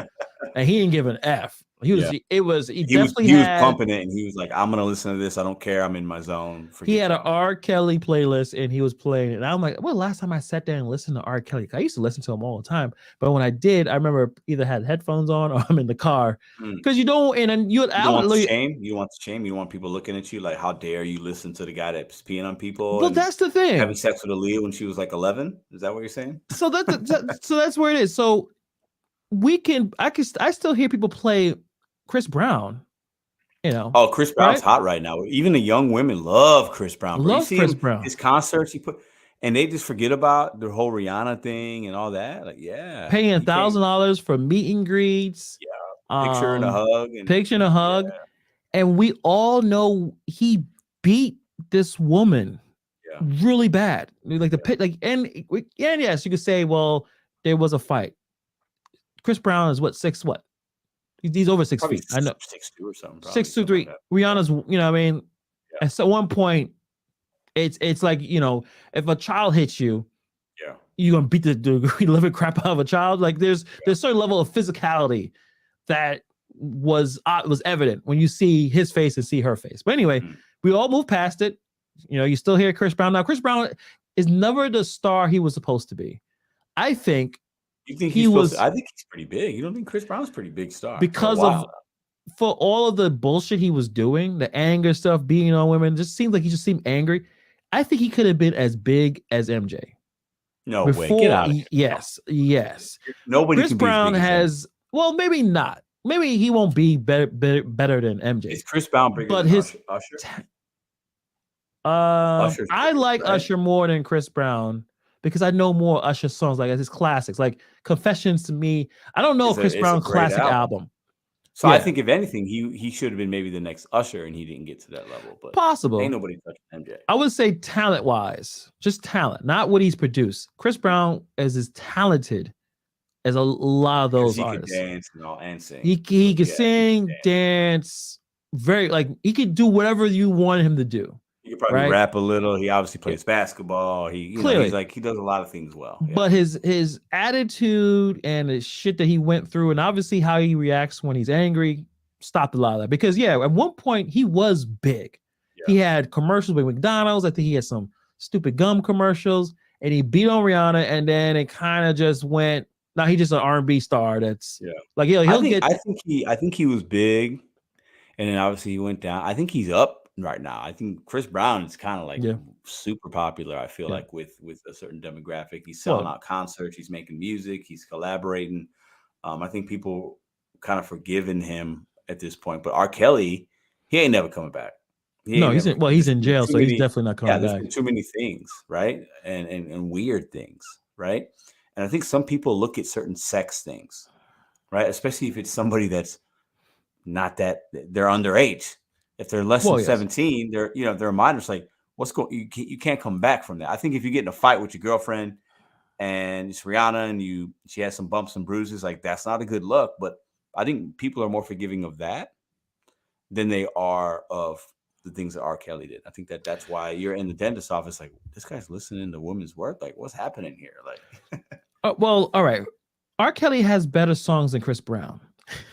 And he didn't give an F. He was. Yeah. He He was definitely he was had. pumping it, and he was like, "I'm gonna listen to this. I don't care. I'm in my zone. He Forget had an y'all." R. Kelly playlist and he was playing it. And I'm like, well, last time I sat there and listened to R. Kelly, I used to listen to him all the time. But when I did, I remember either had headphones on or I'm in the car. Mm. Because you don't, and then You I don't would want the literally, shame. You don't want the shame. You don't want people looking at you like, "How dare you listen to the guy that's peeing on people well, and that's the having thing. sex with Aaliyah when she was like 11?" Is that what you're saying? So so that's where it is. So I still hear people play Chris Brown, Oh, Chris Brown's right? hot right now. Even the young women love Chris Brown, bro. You Love see Chris him Brown. his concerts he put, and they just forget about the whole Rihanna thing and all that. Like, yeah, Paying you can't. $1,000 for meet and greets, Yeah, picture and a um, hug, and picture and a yeah, hug. And we all know he beat this woman yeah, really bad. Like the yeah. pit, like and yes, you could say, well, there was a fight. Chris Brown is what? He's over 6 feet. I know 6'2" or something, probably six two something like three. that. Yeah, Rihanna's, I mean, yeah, at one point, it's like if a child hits you, yeah, you're gonna beat the living crap out of a child. Like yeah. there's certain level of physicality that was evident when you see his face and see her face. But anyway, Mm. we all move past it. You still hear Chris Brown. Now, Chris Brown is never the star he was supposed to be. I think You think he he's supposed to? was I think he's pretty big. You don't think Chris Brown's a pretty big star for a because of while? for all of the bullshit he was doing, the anger stuff, being on women, just seemed like he just seemed angry. I think he could have been as big as MJ No way. Get before. out of here. No. Yes. Nobody Chris can be as Brown big as him. has, well, maybe not. Maybe he won't be better than MJ, Is Chris Brown bigger but than his Usher? Usher's I bigger, like right? Usher more than Chris Brown because I know more Usher songs, like his classics, like Confessions to Me. I don't know It's if a Chris it's a Brown great classic album. album. So I Yeah, think if anything, he should have been maybe the next Usher, and he didn't get to that level. But ain't possible. nobody touching MJ I would say talent wise, just talent, not what he's produced. Chris Brown is as talented as a lot of because those he could artists. dance and all and sing. He So could yeah, he could sing, dance. dance, very like he could do whatever you want him to do, He could probably right? rap a little. He obviously Yeah, plays basketball. He's clearly. like he does a lot of things well. Yeah. But his attitude and the shit that he went through, and obviously how he reacts when he's angry, stopped a lot of that. Because at one point he was big. Yeah. He had commercials with McDonald's. I think he had some stupid gum commercials, and he beat on Rihanna, and then it kind of just went. Now he's just an R&B star. That's Yeah. like I he'll think get. I think he was big, and then obviously he went down. I think he's up right now. I think Chris Brown is kind of like Yeah, super popular. I feel yeah. like with a certain demographic, he's selling Well, out concerts, he's making music, he's collaborating. I think people kind of forgiven him at this point. But R. Kelly, he ain't never coming back. He no, ain't never. he's There's in been jail, too so he's many. definitely not Yeah, coming there's back. been too many things, right? And weird things, right? And I think some people look at certain sex things, right? Especially if it's somebody that's not that they're underage. If they're less than Well, yes. 17, they're minors. Like, what's going? You can't come back from that. I think if you get in a fight with your girlfriend and it's Rihanna and she has some bumps and bruises, like that's not a good look. But I think people are more forgiving of that than they are of the things that R. Kelly did. I think that's why you're in the dentist's office, like this guy's listening to women's work. Like, what's happening here? Like, Well, all right. R. Kelly has better songs than Chris Brown.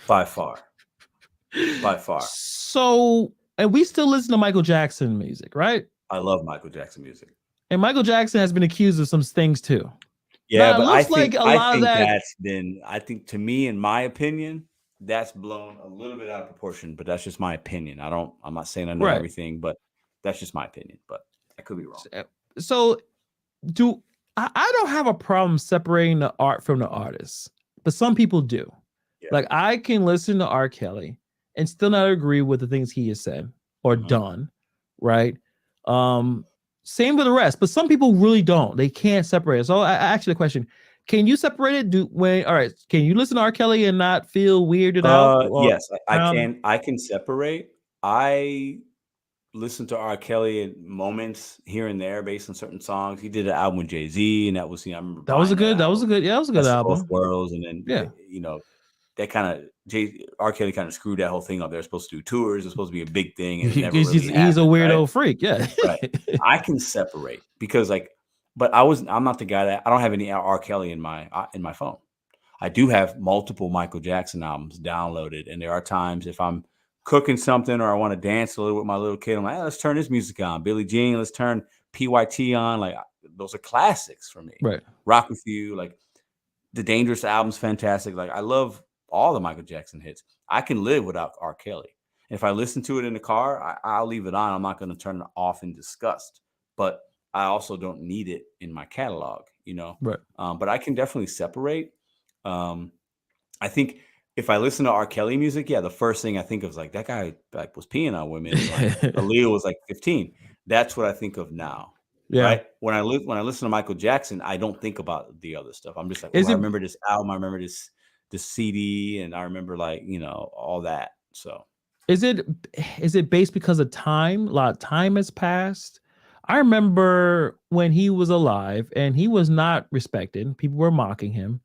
by far, by far. So, and we still listen to Michael Jackson music, right? I love Michael Jackson music. And Michael Jackson has been accused of some things too. Yeah, Now, it but I looks think like a I lot of think that. that's been I think to me, in my opinion, that's blown a little bit out of proportion, but that's just my opinion. I'm not saying I know Right. everything, but that's just my opinion. But I could be wrong. So, I don't have a problem separating the art from the artist, but some people do. Yeah. Like, I can listen to R. Kelly and still not agree with the things he has said or done, right? Same with the rest, but some people really don't. They can't separate it. So I ask you the question: can you separate it? All right, can you listen to R. Kelly and not feel weirded out? Or Yes, I can separate. I listen to R. Kelly at moments here and there based on certain songs. He did an album with Jay-Z, and that was, I remember that was a buying good. that That was album. a good. Yeah, that was a good Best of Both album. Worlds, and then Yeah. that kind of R. Kelly kind of screwed that whole thing up. They're supposed to do tours. It's supposed to be a big thing, and it never really he's happened. a weirdo right? freak. Yeah. Right. I can separate because but I'm not the guy that I don't have any R. Kelly in my phone. I do have multiple Michael Jackson albums downloaded, and there are times if I'm cooking something or I want to dance a little with my little kid, I'm like, hey, let's turn this music on. Billie Jean, let's turn PYT on. Like those are classics for me. Right. Rock With You, like the Dangerous album's fantastic. Like I love all the Michael Jackson hits. I can live without R. Kelly. If I listen to it in the car, I'll leave it on. I'm not going to turn it off in disgust. But I also don't need it in my catalog, you know. Right. But I can definitely separate. I think if I listen to R. Kelly music, yeah, the first thing I think of is like that guy like was peeing on women. Like Aaliyah was like 15. That's what I think of now. Yeah. Right. When I listen to Michael Jackson, I don't think about the other stuff. I'm just like, oh, Is I it remember this album, I remember this CD, and I remember like, you know, all that. So is it based because of time? A lot of time has passed. I remember when he was alive and he was not respected. People were mocking him.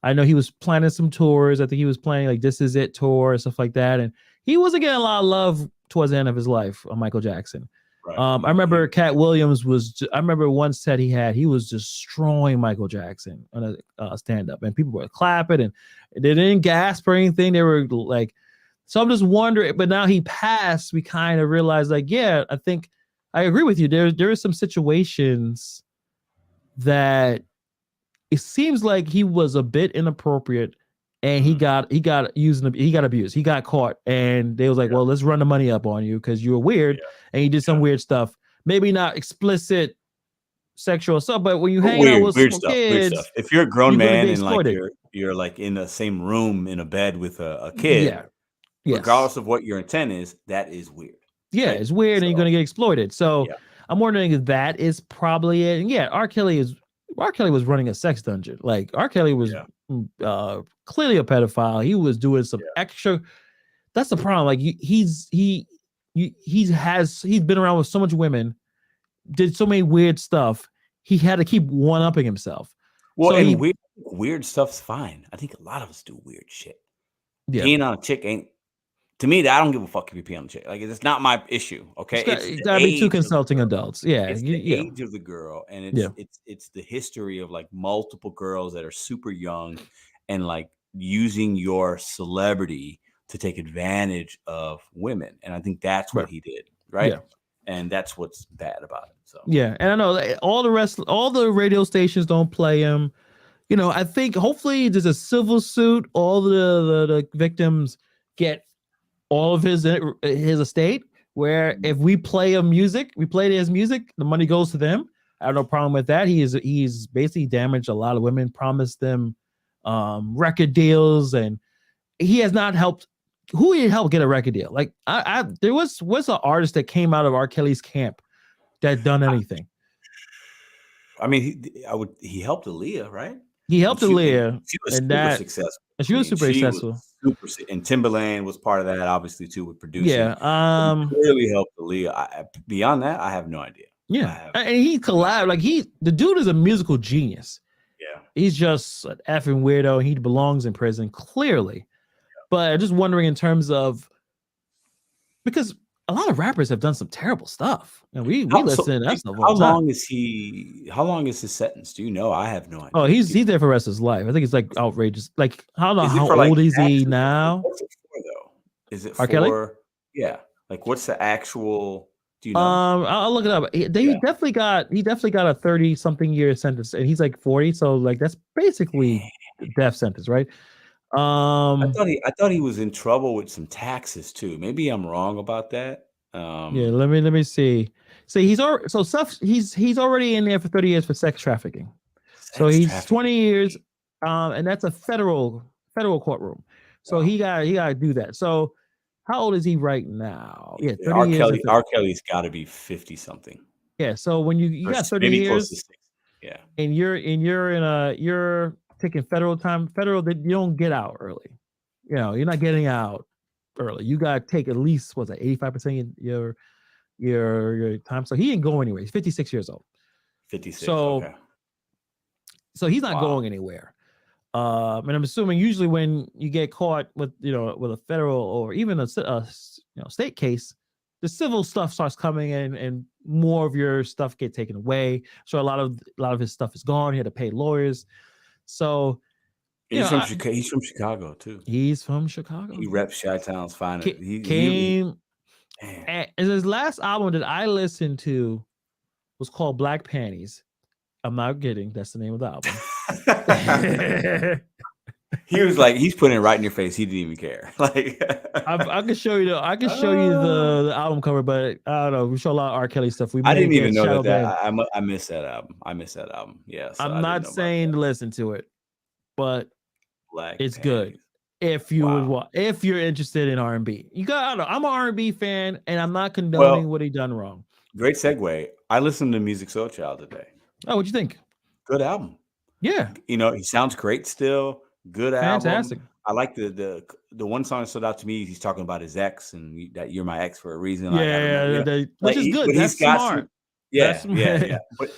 I know he was planning some tours. I think he was planning like This Is It tour and stuff like that. And he wasn't getting a lot of love towards the end of his life on Michael Jackson. right. I remember Cat Williams I remember one set he was destroying Michael Jackson on a stand up, and people were clapping and they didn't gasp or anything. They were like, so I'm just wondering, but now he passed, we kind of realized like, yeah, I think I agree with you. There are some situations that it seems like he was a bit inappropriate and he got abused. He got caught and they was like, well, let's run the money up on you because you were weird and you did some weird stuff. Maybe not explicit sexual stuff, but when you hang out with weird some stuff, kids, if you're a grown you're gonna man be and like exploited. you're like in the same room in a bed with a kid, Yeah. Yes. regardless of what your intent is, that is weird. Yeah, right? it's weird and you're gonna get exploited. So Yeah. I'm wondering if that is probably it. And yeah, R. Kelly was running a sex dungeon. Like R. Kelly was clearly a pedophile. He was doing some extra. That's the problem. Like he's been around with so much women, did so many weird stuff. He had to keep one upping himself. Well, So and weird stuff's fine. I think a lot of us do weird shit. Yeah. Peeing on a chick ain't, to me, I don't give a fuck if you pee on a chick. Like it's not my issue. Okay, it's gotta be two consulting adults. Yeah, it's the age of the girl, and it's the history of like multiple girls that are super young, and like using your celebrity to take advantage of women. And I think that's what he did, right? Yeah. And that's what's bad about it. So yeah, and I know all the radio stations don't play him. You know, I think hopefully there's a civil suit. All the victims get all of his estate. Where if we play his music, the money goes to them. I have no problem with that. He's basically damaged a lot of women, promised them record deals, and he has not helped. Who he helped get a record deal? Like there was an artist that came out of R. Kelly's camp that done anything. I mean, he helped Aaliyah, right? He helped Aaliyah. She was super successful. And she was super successful. And Timberland was part of that, obviously, too, with producing. Yeah. He clearly helped Aaliyah. Beyond that, I have no idea. Yeah. And he collabed. Like the dude is a musical genius. Yeah. He's just an effing weirdo. He belongs in prison, clearly. Yeah. But I'm just wondering in terms of, because a lot of rappers have done some terrible stuff, and we listen. That's the how long is he? How long is his sentence? Do you know? I have no idea. Oh, he's there for the rest of his life. I think it's like outrageous. Like, I don't know how old is he now? What's it for though? Is it R. Kelly? Yeah. Like, what's the actual? Do you know? I'll look it up. He definitely got a 30-something year sentence, and he's like 40. So like that's basically death sentence, right? I thought he was in trouble with some taxes too. Maybe I'm wrong about that. Yeah, let me see. See, he's already in there for 30 years for sex trafficking. So he's 20 years, and that's a federal courtroom. So he got to do that. So how old is he right now? Yeah, 30 years. R. Kelly's got to be 50 something. Yeah. So when you got 30 maybe years, close to 60. Yeah, and you're taking federal time, that you don't get out early. You know, you're not getting out early. You got to take at least 85% of your time. So he ain't going anywhere. He's 56 years old. 56. So, okay. So he's not going anywhere. And I'm assuming usually when you get caught with a federal or even a state case, the civil stuff starts coming in and more of your stuff get taken away. So a lot of his stuff is gone. He had to pay lawyers. So You know, He's from Chicago too. he's from Chicago. He reps Chi-Town's finest. Came Man. and his last album that I listened to was called Black Panties. I'm not kidding. That's the name of the album. He was like, he's putting it right in your face. He didn't even care. Like, I can show you the album cover, but I don't know. We show a lot of R. Kelly stuff. We I may didn't get even know shadow that. banned. I missed that album. I missed that album. Yeah, so I'm I didn't not know about saying that. to listen to it, but Black it's good. Panties. If you Wow. would, if you're interested in R&B, you got. I don't know, I'm an R&B fan, and I'm not condoning Well, what he done wrong. great segue. I listened to Music Soul Child today. Oh, what'd you think? Good album. Yeah, You know, he sounds great still. Good fantastic. album. I like the one song that stood out to me. He's talking about his ex and that you're my ex for a reason. Like I remember, you know, Which like is good. but he's That's got smart. some, yeah, That's yeah. But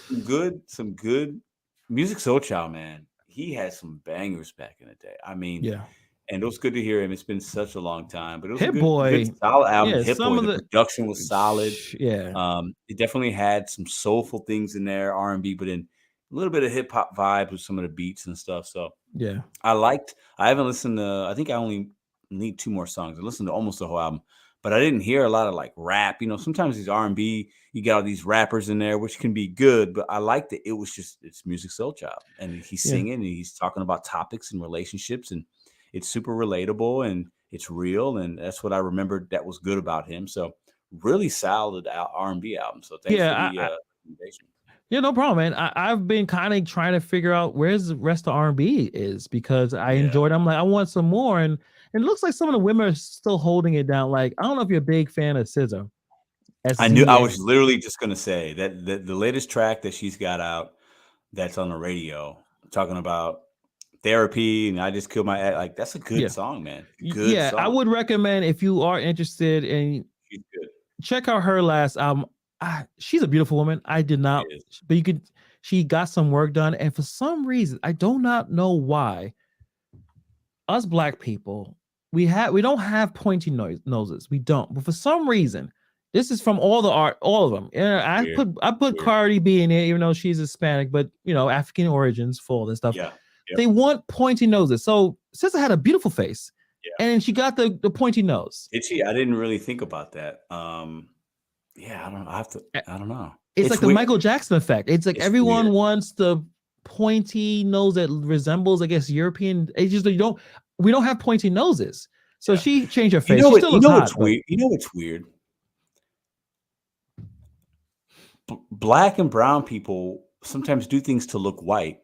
some good Music Soul Child, man. He had some bangers back in the day. I mean, yeah. and it was good to hear him. It's been such a long time, but it was Hit a good Boy. solid album. Yeah, Hit some Boy. of The the production was solid. yeah. It definitely had some soulful things in there, R&B, but in a little bit of hip hop vibe with some of the beats and stuff. So Yeah. I haven't listened to, I think I only need 2 more songs. I listened to almost the whole album, but I didn't hear a lot of like rap. You know, sometimes these R&B, you got all these rappers in there, which can be good, but I liked it. It was just, it's Music Soul Child. And he's Yeah. singing and he's talking about topics and relationships, and it's super relatable and it's real. And that's what I remembered that was good about him. So really solid R&B album. So thanks for Yeah, the recommendation. yeah, no problem, man. I've been kind of trying to figure out where's the rest of R&B is because I Yeah. enjoyed it. I'm like, I want some more. And it looks like some of the women are still holding it down. Like, I don't know if you're a big fan of SZA. I SZA. was literally just gonna say that the latest track that she's got out that's on the radio talking about therapy and I just killed my ex, like that's a good Yeah. song, man. Good Yeah, I song. would recommend if you are interested in She's good. check out her last album. She's a beautiful woman. I did not, She is. but you could. She got some work done, and for some reason, I do not know why. Us black people, we don't have pointy noses. We don't, but for some reason, this is from all the art, all of them. Yeah, Weird. I put Weird. Cardi B in it, even though she's Hispanic, but you know, African origins for all this stuff. Yeah. Yep. They want pointy noses. So SZA had a beautiful face, Yeah. and she got the pointy nose. Did she? I didn't really think about that. Yeah, I don't know. I don't know. It's like the weird. Michael Jackson effect. It's like It's everyone weird. wants the pointy nose that resembles, I guess, European. It's just we don't have pointy noses. So Yeah. she changed her face. You know She what? still You looks know hot. what's weird? You know what's weird? Black and brown people sometimes do things to look white,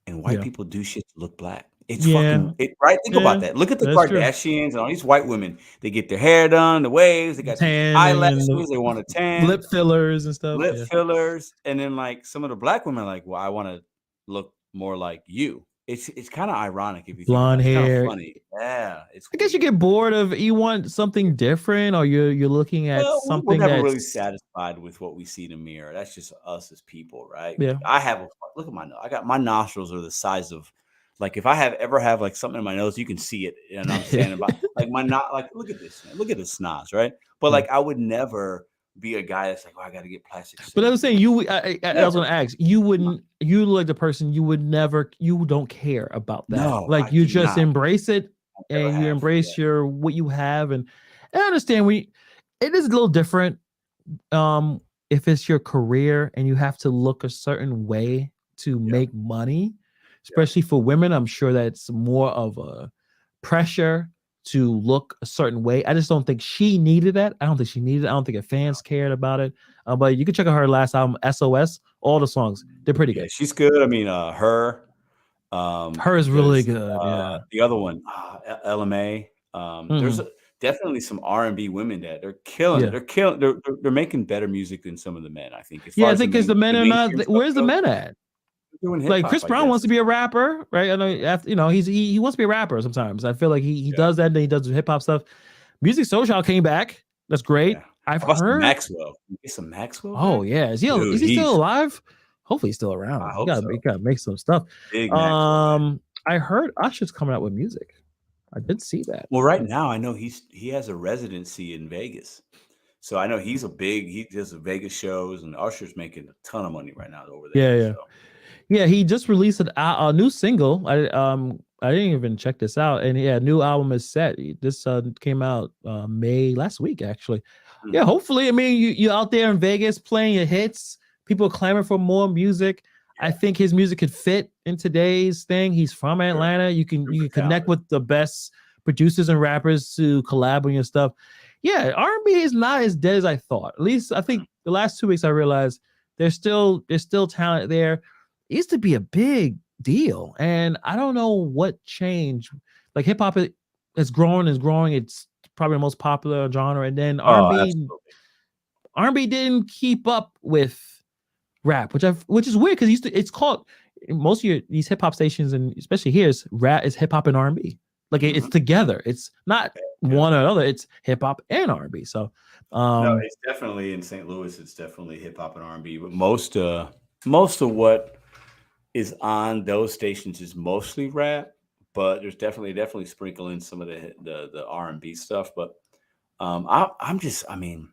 and white Yeah. people do shit to look black. It's Yeah. fucking right. Think Yeah, about that. Look at the that's true. Kardashians and all these white women. They get their hair done, the waves. They got these eyelashes. They want a tan, lip fillers and stuff. lip Yeah. fillers, and then like some of the black women are like, well, I want to look more like you. It's kind of ironic if you Blonde think about it. It's hair. kind of funny. Yeah, it's. I guess you get bored of you want something different, or you're looking at Well, something we're never that's really satisfied with what we see in the mirror. That's just us as people, right? Yeah. I have look at my nose. I got my nostrils are the size of, like, if I ever have like something in my nose, you can see it, and I'm standing about like like look at this, man. Look at this snaz, right? But like I would never be a guy that's like, oh, I got to get plastic surgery. But I was saying I was going to ask, you like the person you don't care about that. No, like I you do just not. embrace it Never and you have, embrace yeah. what you have. And I understand it is a little different. If it's your career and you have to look a certain way to make money, especially for women, I'm sure that's more of a pressure to look a certain way. I just don't think she needed that. I don't think she needed it. I don't think her fans cared about it. But you can check out her last album, SOS. All the songs, they're pretty good. She's good. I mean, her is really good. Yeah. The other one, LMA. There's definitely some R&B women that they're killing it. They're killing. They're making better music than some of the men, I think. I think because the men are not. Where's the men at? Like Chris Brown wants to be a rapper, right? I know, he wants to be a rapper sometimes. I feel like he does that, and then he does hip hop stuff. Music Social came back. That's great. I've heard Maxwell. Get some Maxwell. Oh yeah, is he still alive? Hopefully he's still around. I hope so. He gotta make some stuff. Big Maxwell, I heard Usher's coming out with music. I did see that. Well, right now I know he has a residency in Vegas. So I know he does Vegas shows, and Usher's making a ton of money right now over there. Yeah. He just released a new single. I didn't even check this out. And yeah, new album is set. This came out May last week, actually. Hmm. Yeah, hopefully. I mean, you out there in Vegas playing your hits. People clamor for more music. I Yeah, think his music could fit in today's thing. He's from sure. Atlanta. You Super can connect talented. with the best producers and rappers to collab on your stuff. Yeah, R&B is not as dead as I thought. At least I think the last 2 weeks I realized there's still talent there. It used to be a big deal, and I don't know what changed. Like hip hop has grown, is growing. It's probably the most popular genre, and then Oh, R&B absolutely. R&B didn't keep up with rap, which is weird because it's called most of these hip hop stations and especially here is rap is hip hop and R&B. Like it's Hmm. together. It's not Yeah. one or the other. It's hip hop and R&B. So, No, um, it's definitely in St. Louis. It's definitely hip hop and R&B, but most of what is on those stations is mostly rap. But there's definitely sprinkling some of the R&B stuff. But I'm just, I mean,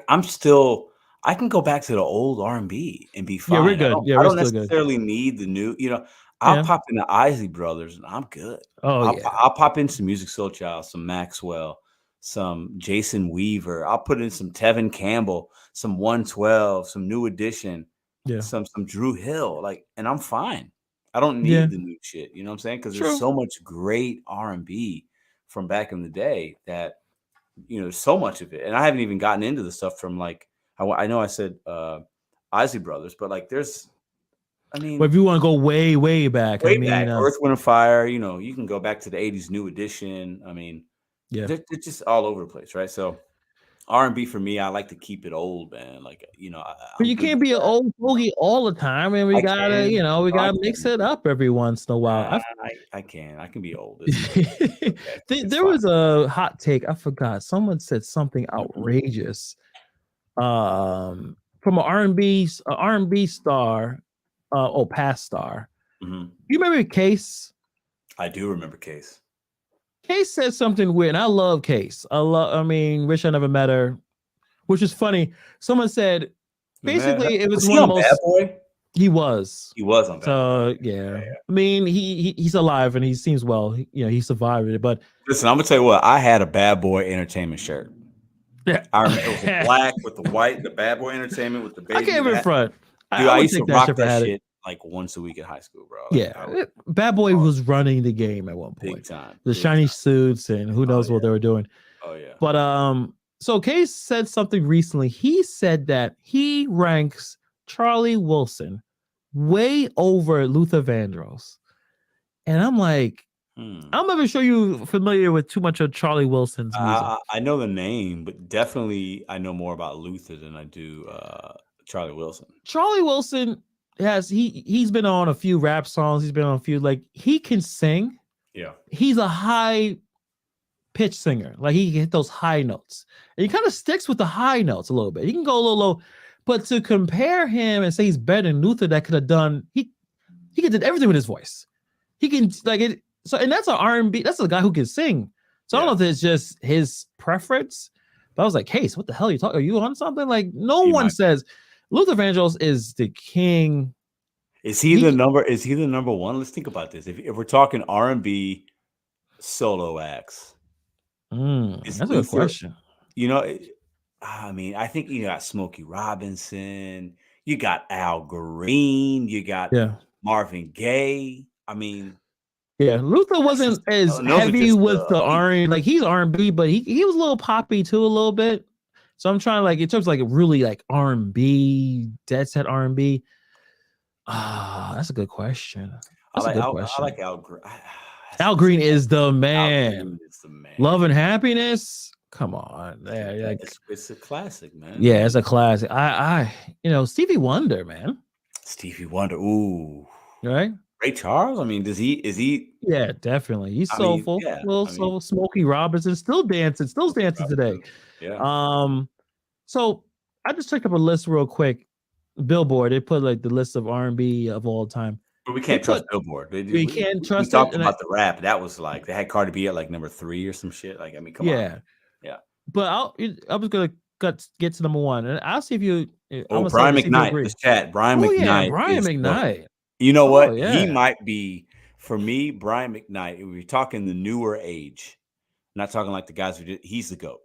I'm still, I can go back to the old R&B and be yeah, we're fine. good. Yeah, I we're don't still good. necessarily need the new, I'll Yeah. pop in the Isley Brothers and I'm good. Oh yeah. I'll pop in some Music Soul Child, some Maxwell, some Jason Weaver. I'll put in some Tevin Campbell, some 112, some New Edition, Yeah. some Drew Hill, like, and I'm fine. I don't Yeah. need the new shit. You know what I'm saying? Because there's True. so much great R&B from back in the day that there's so much of it, and I haven't even gotten into the stuff from like I know I said Isley Brothers, but like there's, I But mean, if you want to go way, way back, I way mean, back, Earth, Wind, and Fire. You can go back to the '80s New Edition. I mean, yeah. they're just all over the place, right? So R&B for me, I like to keep it old, man. Like But I'm you good can't with be an that. old fogey all the time, and I can, we no, I gotta mix can, it up every once in a while. I can be old. It's good. It's okay. It's There fine. was a hot take. I forgot. Someone said something Mhm. outrageous. From an R&B star, past star. Mhm. You remember Case? I do remember Case. Case said something weird. And I love Case. I mean, wish I never met her, which is funny. Someone said basically it was Was one he of the on Bad most Boy? he was. He was on Bad Boy. So Yeah, yeah, yeah. I mean he's alive and he seems well. He survived it, but Listen, I'm gonna tell you what. I had a Bad Boy Entertainment shirt. yeah, I remember it was a I black with the white, the Bad Boy Entertainment with the can't baby. even That front. dude, I I would used to take that shit rock if I that had it. shit like once a week in high school, bro. Like I Yeah, was Bad Boy hard, was running the game at one big point. time, The big shiny time. suits and who Oh knows what yeah, they were doing. oh yeah. But so Case said something recently. He said that he ranks Charlie Wilson way over Luther Vandross. And I'm like, Hmm. I'm not even sure you familiar with too much of Charlie Wilson's music. I know the name, but definitely I know more about Luther than I do Charlie Wilson. Charlie Wilson he's been on a few rap songs. He's been on a few he can sing. Yeah, He's a high pitch singer. Like he can hit those high notes. And he kind of sticks with the high notes a little bit. He can go a little low, but to compare him and say he's better than Luther that could have done he could did everything with his voice. He can like it. So and that's an R&B. That's a guy who can sing. So I don't yeah. know if it's just his preference. But I was like, Case, what the hell are you talking? Are you on something? Like no He one might. says Luther Vandross is the king. Is he the He number? Is he the number one? Let's think about this. If we're talking R&B solo acts, is that's a good Luther? question. You know, I mean, I think you got Smokey Robinson, you got Al Green, you got Yeah. Marvin Gaye. I mean, Yeah, Luther that's wasn't just as those are heavy just with the the elite. R like he's R&B, but he was a little poppy too a little bit. So I'm trying like in terms of like really like R&B, dead set R&B. Ah, that's a good question. That's a good I question. like Al Green. Al Green is the Al man. Green is the Love and man. Happiness. Come on, yeah, like It's a classic, man. I yeah, it's mean, a classic. Stevie Wonder, man, Stevie Wonder. Ooh, right? Ray Charles. I mean, does he? Is he? Yeah, definitely. He's I mean, soulful, yeah. little I mean, soul. Smokey Robinson still Smokey dancing today. Robinson. Yeah, Um, so I just checked up a list real quick. Billboard, they put like the list of R&B of all time. but we They can't trust put Billboard. we can't We trust it, talked and about the rap. That was like they had Cardi B at like number 3 or some shit. Like, I mean, come on. yeah. Yeah. But I was gonna get to number one, and I'll see if you. I'm Oh, gonna say Brian this, see if you McKnight. agree. This chat, Brian Oh yeah, McKnight Brian is the, McKnight. you know Oh what? He yeah, might be. For me, Brian McKnight, if we're talking the newer age, not talking like the guys who did, he's the GOAT.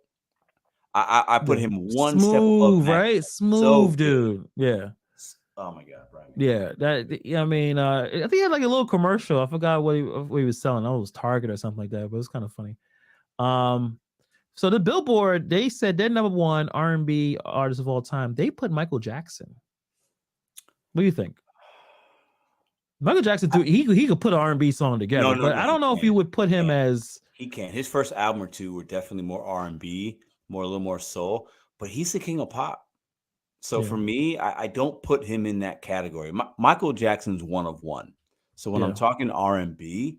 I put Yeah. him one step above Smooth, Mac. right? So Smooth, good. dude. Yeah. Oh my God, Brian McKnight. Yeah. Yeah, I mean, I think he had like a little commercial. I forgot what he was selling. I was Target or something like that, but it was kind of funny. Um, so the Billboard, they said their number one R&B artist of all time. They put Michael Jackson. What do you think? Michael Jackson, he could put an R&B song No, together, no, but no, I he don't know if you can't. would put He him can't. as He can't. His first album or two were definitely more R&B, more a little more soul, but he's the king of pop. So yeah, for me, I don't put him in that category. Michael Jackson's one of one. So when I'm yeah, talking R&B,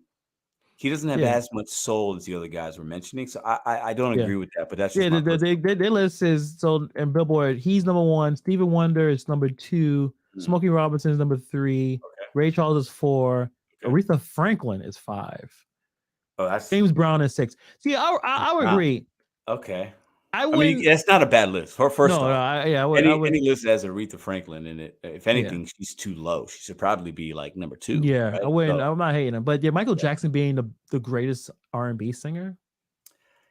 he doesn't have yeah, as much soul as the other guys were mentioning. So I don't yeah. agree with that, but that's Yeah, just my personal their list is so and Billboard. He's number one. Stevie Wonder is number two. opinion. Smokey Robinson is number three. Okay. Ray Charles is four. Okay. Aretha Franklin is five. Oh, that's James Brown is six. See, I would not agree. okay. I I mean, wouldn't. that's not a bad list. First No, no. off, Yeah, I would. I any would. list that has Aretha Franklin in it, if Yeah, anything, she's too low. She should probably be like number two, yeah. I right? wouldn't. So I'm not hating him, but yeah, Michael yeah, Jackson being the greatest R&B singer,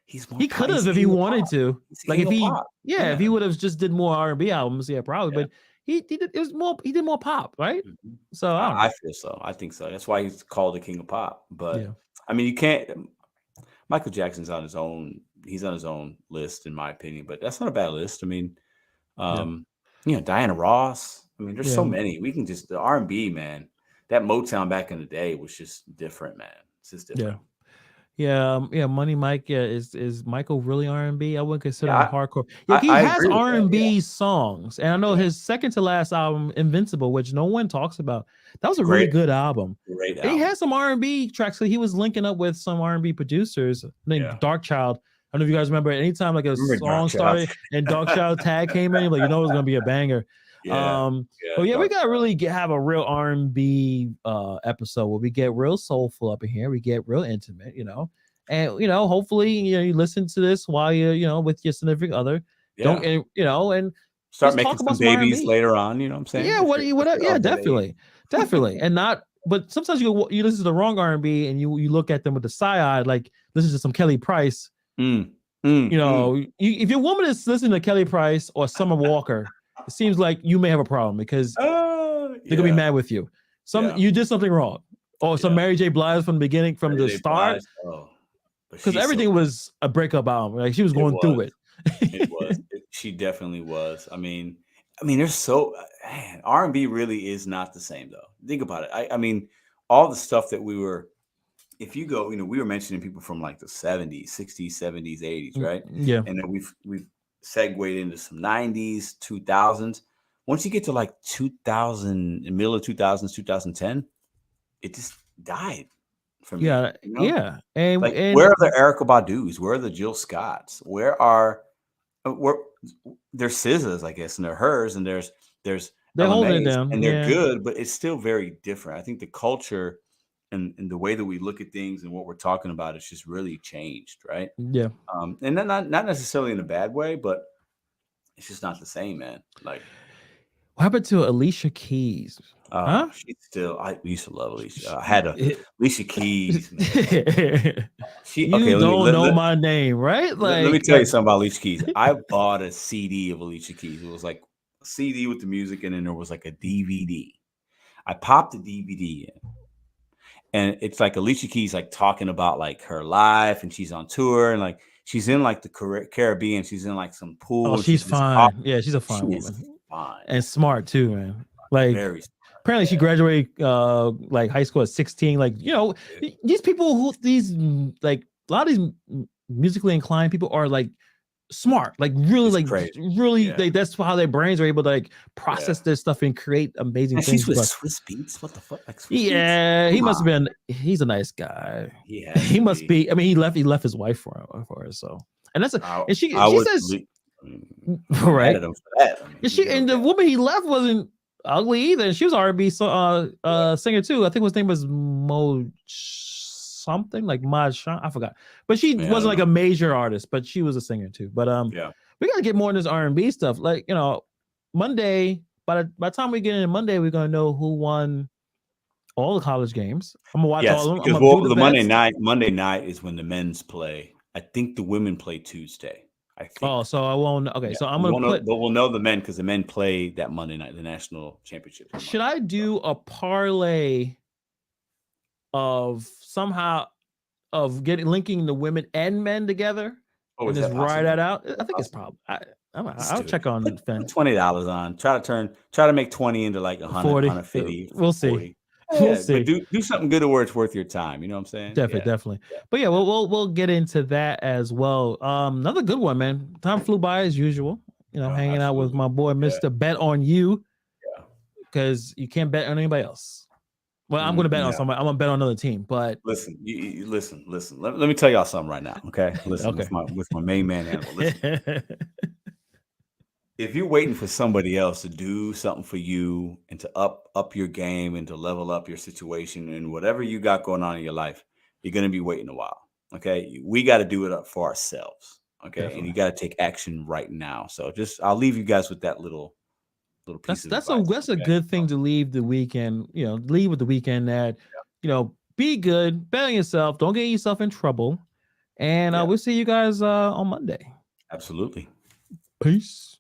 he's more he pop. could He's have the if he king of wanted pop. to. He's the Like king if of he, pop. yeah, if Yeah, he would have just did more R&B albums, yeah, probably. yeah. But he did. It was more. He did more pop, right? Mhm. So I don't I know. feel so. I think so. That's why he's called the king of pop. But Yeah, I mean, you can't. Michael Jackson's on his own. He's on his own list, in my opinion. But that's not a bad list. I mean, yeah, um, Diana Ross. I mean, there's so yeah. many. We can just the R&B, man. That Motown back in the day was just different, man. It's just Yeah. different. Yeah, yeah, Money Mike. Yeah, is Michael really R&B? I wouldn't consider him Yeah, hardcore. Yeah, I, he I has agree with that. Yeah, R&B songs, and I know yeah. his second to last album, Invincible, which no one talks about. That was a really Great, good album, great and he album. had some R&B tracks. So he was linking up with some R&B producers named Yeah. Dark Child. I don't know if you guys remember. Anytime like a Remember Dark song Child? started and Dark Child tag came in, you're like, you know, it was gonna be a banger. Yeah, But yeah, yeah, we Dark gotta Child. really have a real R&B episode where we get real soulful up in here. We get real intimate, and hopefully you listen to this while you're with your significant other. Don't Yeah. and Start just making talk about some some babies R&B. later on. You know what I'm saying? Yeah, If you're yeah, of that age. definitely, and not. But sometimes you listen to the wrong R&B and you look at them with the side eye, like listen to some Kelly Price. Mm, mm, mm. If your woman is listening to Kelly Price or Summer Walker, it seems like you may have a problem because they're gonna be Yeah, mad with you. yeah, You did something wrong, or some yeah. Mary J. Blige from the beginning, from Mary the J. start, Blige. Oh, but because she's so everything was a breakup album. Like she was it going was. through it. It was. She definitely was. I mean, there's so man, R&B really is not the same though. Think about it. I mean, all the stuff that we were. If you go, we were mentioning people from like the 70s, 60s, 70s, 80s, right? Yeah, And then we've segued into some 90s, 2000s. Once you get to like 2000, middle of 2000s, 2010, it just died for me. yeah, yeah, Like and where are the Erica Badu's? Where are the Jill Scotts? Where there's SZA's, I guess, and they're hers, and there's they're holding it LMA's, down. and they're Yeah, good, but it's still very different. I think the culture and the way that we look at things and what we're talking about it's just really changed, right? yeah. And not necessarily in a bad way, but it's just not the same, man. Like, What happened to Alicia Keys? Huh? she's still. I used to love Alicia. I had a Alicia Keys, man. She You okay. don't know my name, right? Let me Like, tell you something about Alicia Keys. I bought a CD of Alicia Keys. It was like a CD with the music, and then there was like a DVD. I popped the DVD in, and it's like Alicia Keys like talking about like her life, and she's on tour, and like she's in like the Caribbean. She's in like some oh, pool. And she's she's just talking. fine. Yeah, she's a She fine is woman fine, and smart too, man. Like, very smart. apparently she Yeah. graduated like high school at 16. Like, these people like a lot of these musically inclined people are like smart, like really, It's crazy. Yeah, that's how their brains are able to like yeah. process this stuff and create amazing And things. she's with But Swiss Beats. What the fuck? Like Swiss Beats? yeah, Come on. he's a nice guy. He has He to must be. be. I mean, he left his wife for her. So, and that's and I she would. says I'm not mad right. at him for that. I mean, And he did the okay. woman he left wasn't ugly either. She was R&B singer too. I think his name was Mo something like Maj. I forgot, but she Yeah, I wasn't don't like know. a major artist, but she was a singer too. But Yeah. we gotta get more in this R&B stuff. Like Monday. By the time we get in Monday, we're gonna know who won all the college games. I'm gonna watch all Yes, of them. I'm because gonna do the the bets. Monday night is when the men's play. I think the women play Tuesday. I Oh, think. so I won't. Okay, Yeah, so I'm we gonna won't know, put. but we'll know the men because the men play that Monday night. The national championships on Should Monday. I do a parlay of somehow of getting linking the women and men together Oh, and is just that ride possible? that out? Is I that think it's possible? probably. Let's I'll do it. check on Put Fan $20 on. Try to make 20 into like 100, 40. 150, We'll see. 40. We'll Yeah, but see. do something good where it's worth your time. You know what I'm saying? Definitely, Yeah. definitely. Yeah. But yeah, Yeah. we'll get into that as well. Another good one, man. Time flew by as usual. No, Hanging out with absolutely. my boy, Yeah. Mister Bet on You, Yeah. because you can't bet on anybody else. Well, I'm going to bet on No. somebody. I'm going to bet on another team, but Listen, listen. Let me tell y'all something right now. Okay. Listen, okay. with my main man Hannibal. Listen. If you're waiting for somebody else to do something for you and to up your game and to level up your situation and whatever you got going on in your life, you're going to be waiting a while. Okay, we got to do it up for ourselves. Okay, and you Definitely. got to take action right now. So just I'll leave you guys with that little piece of advice. That's a Okay, good thing to leave the weekend. Leave with the weekend that be good, bet on yourself, don't get yourself in trouble, and yeah, we'll see you guys on Monday. absolutely. Peace.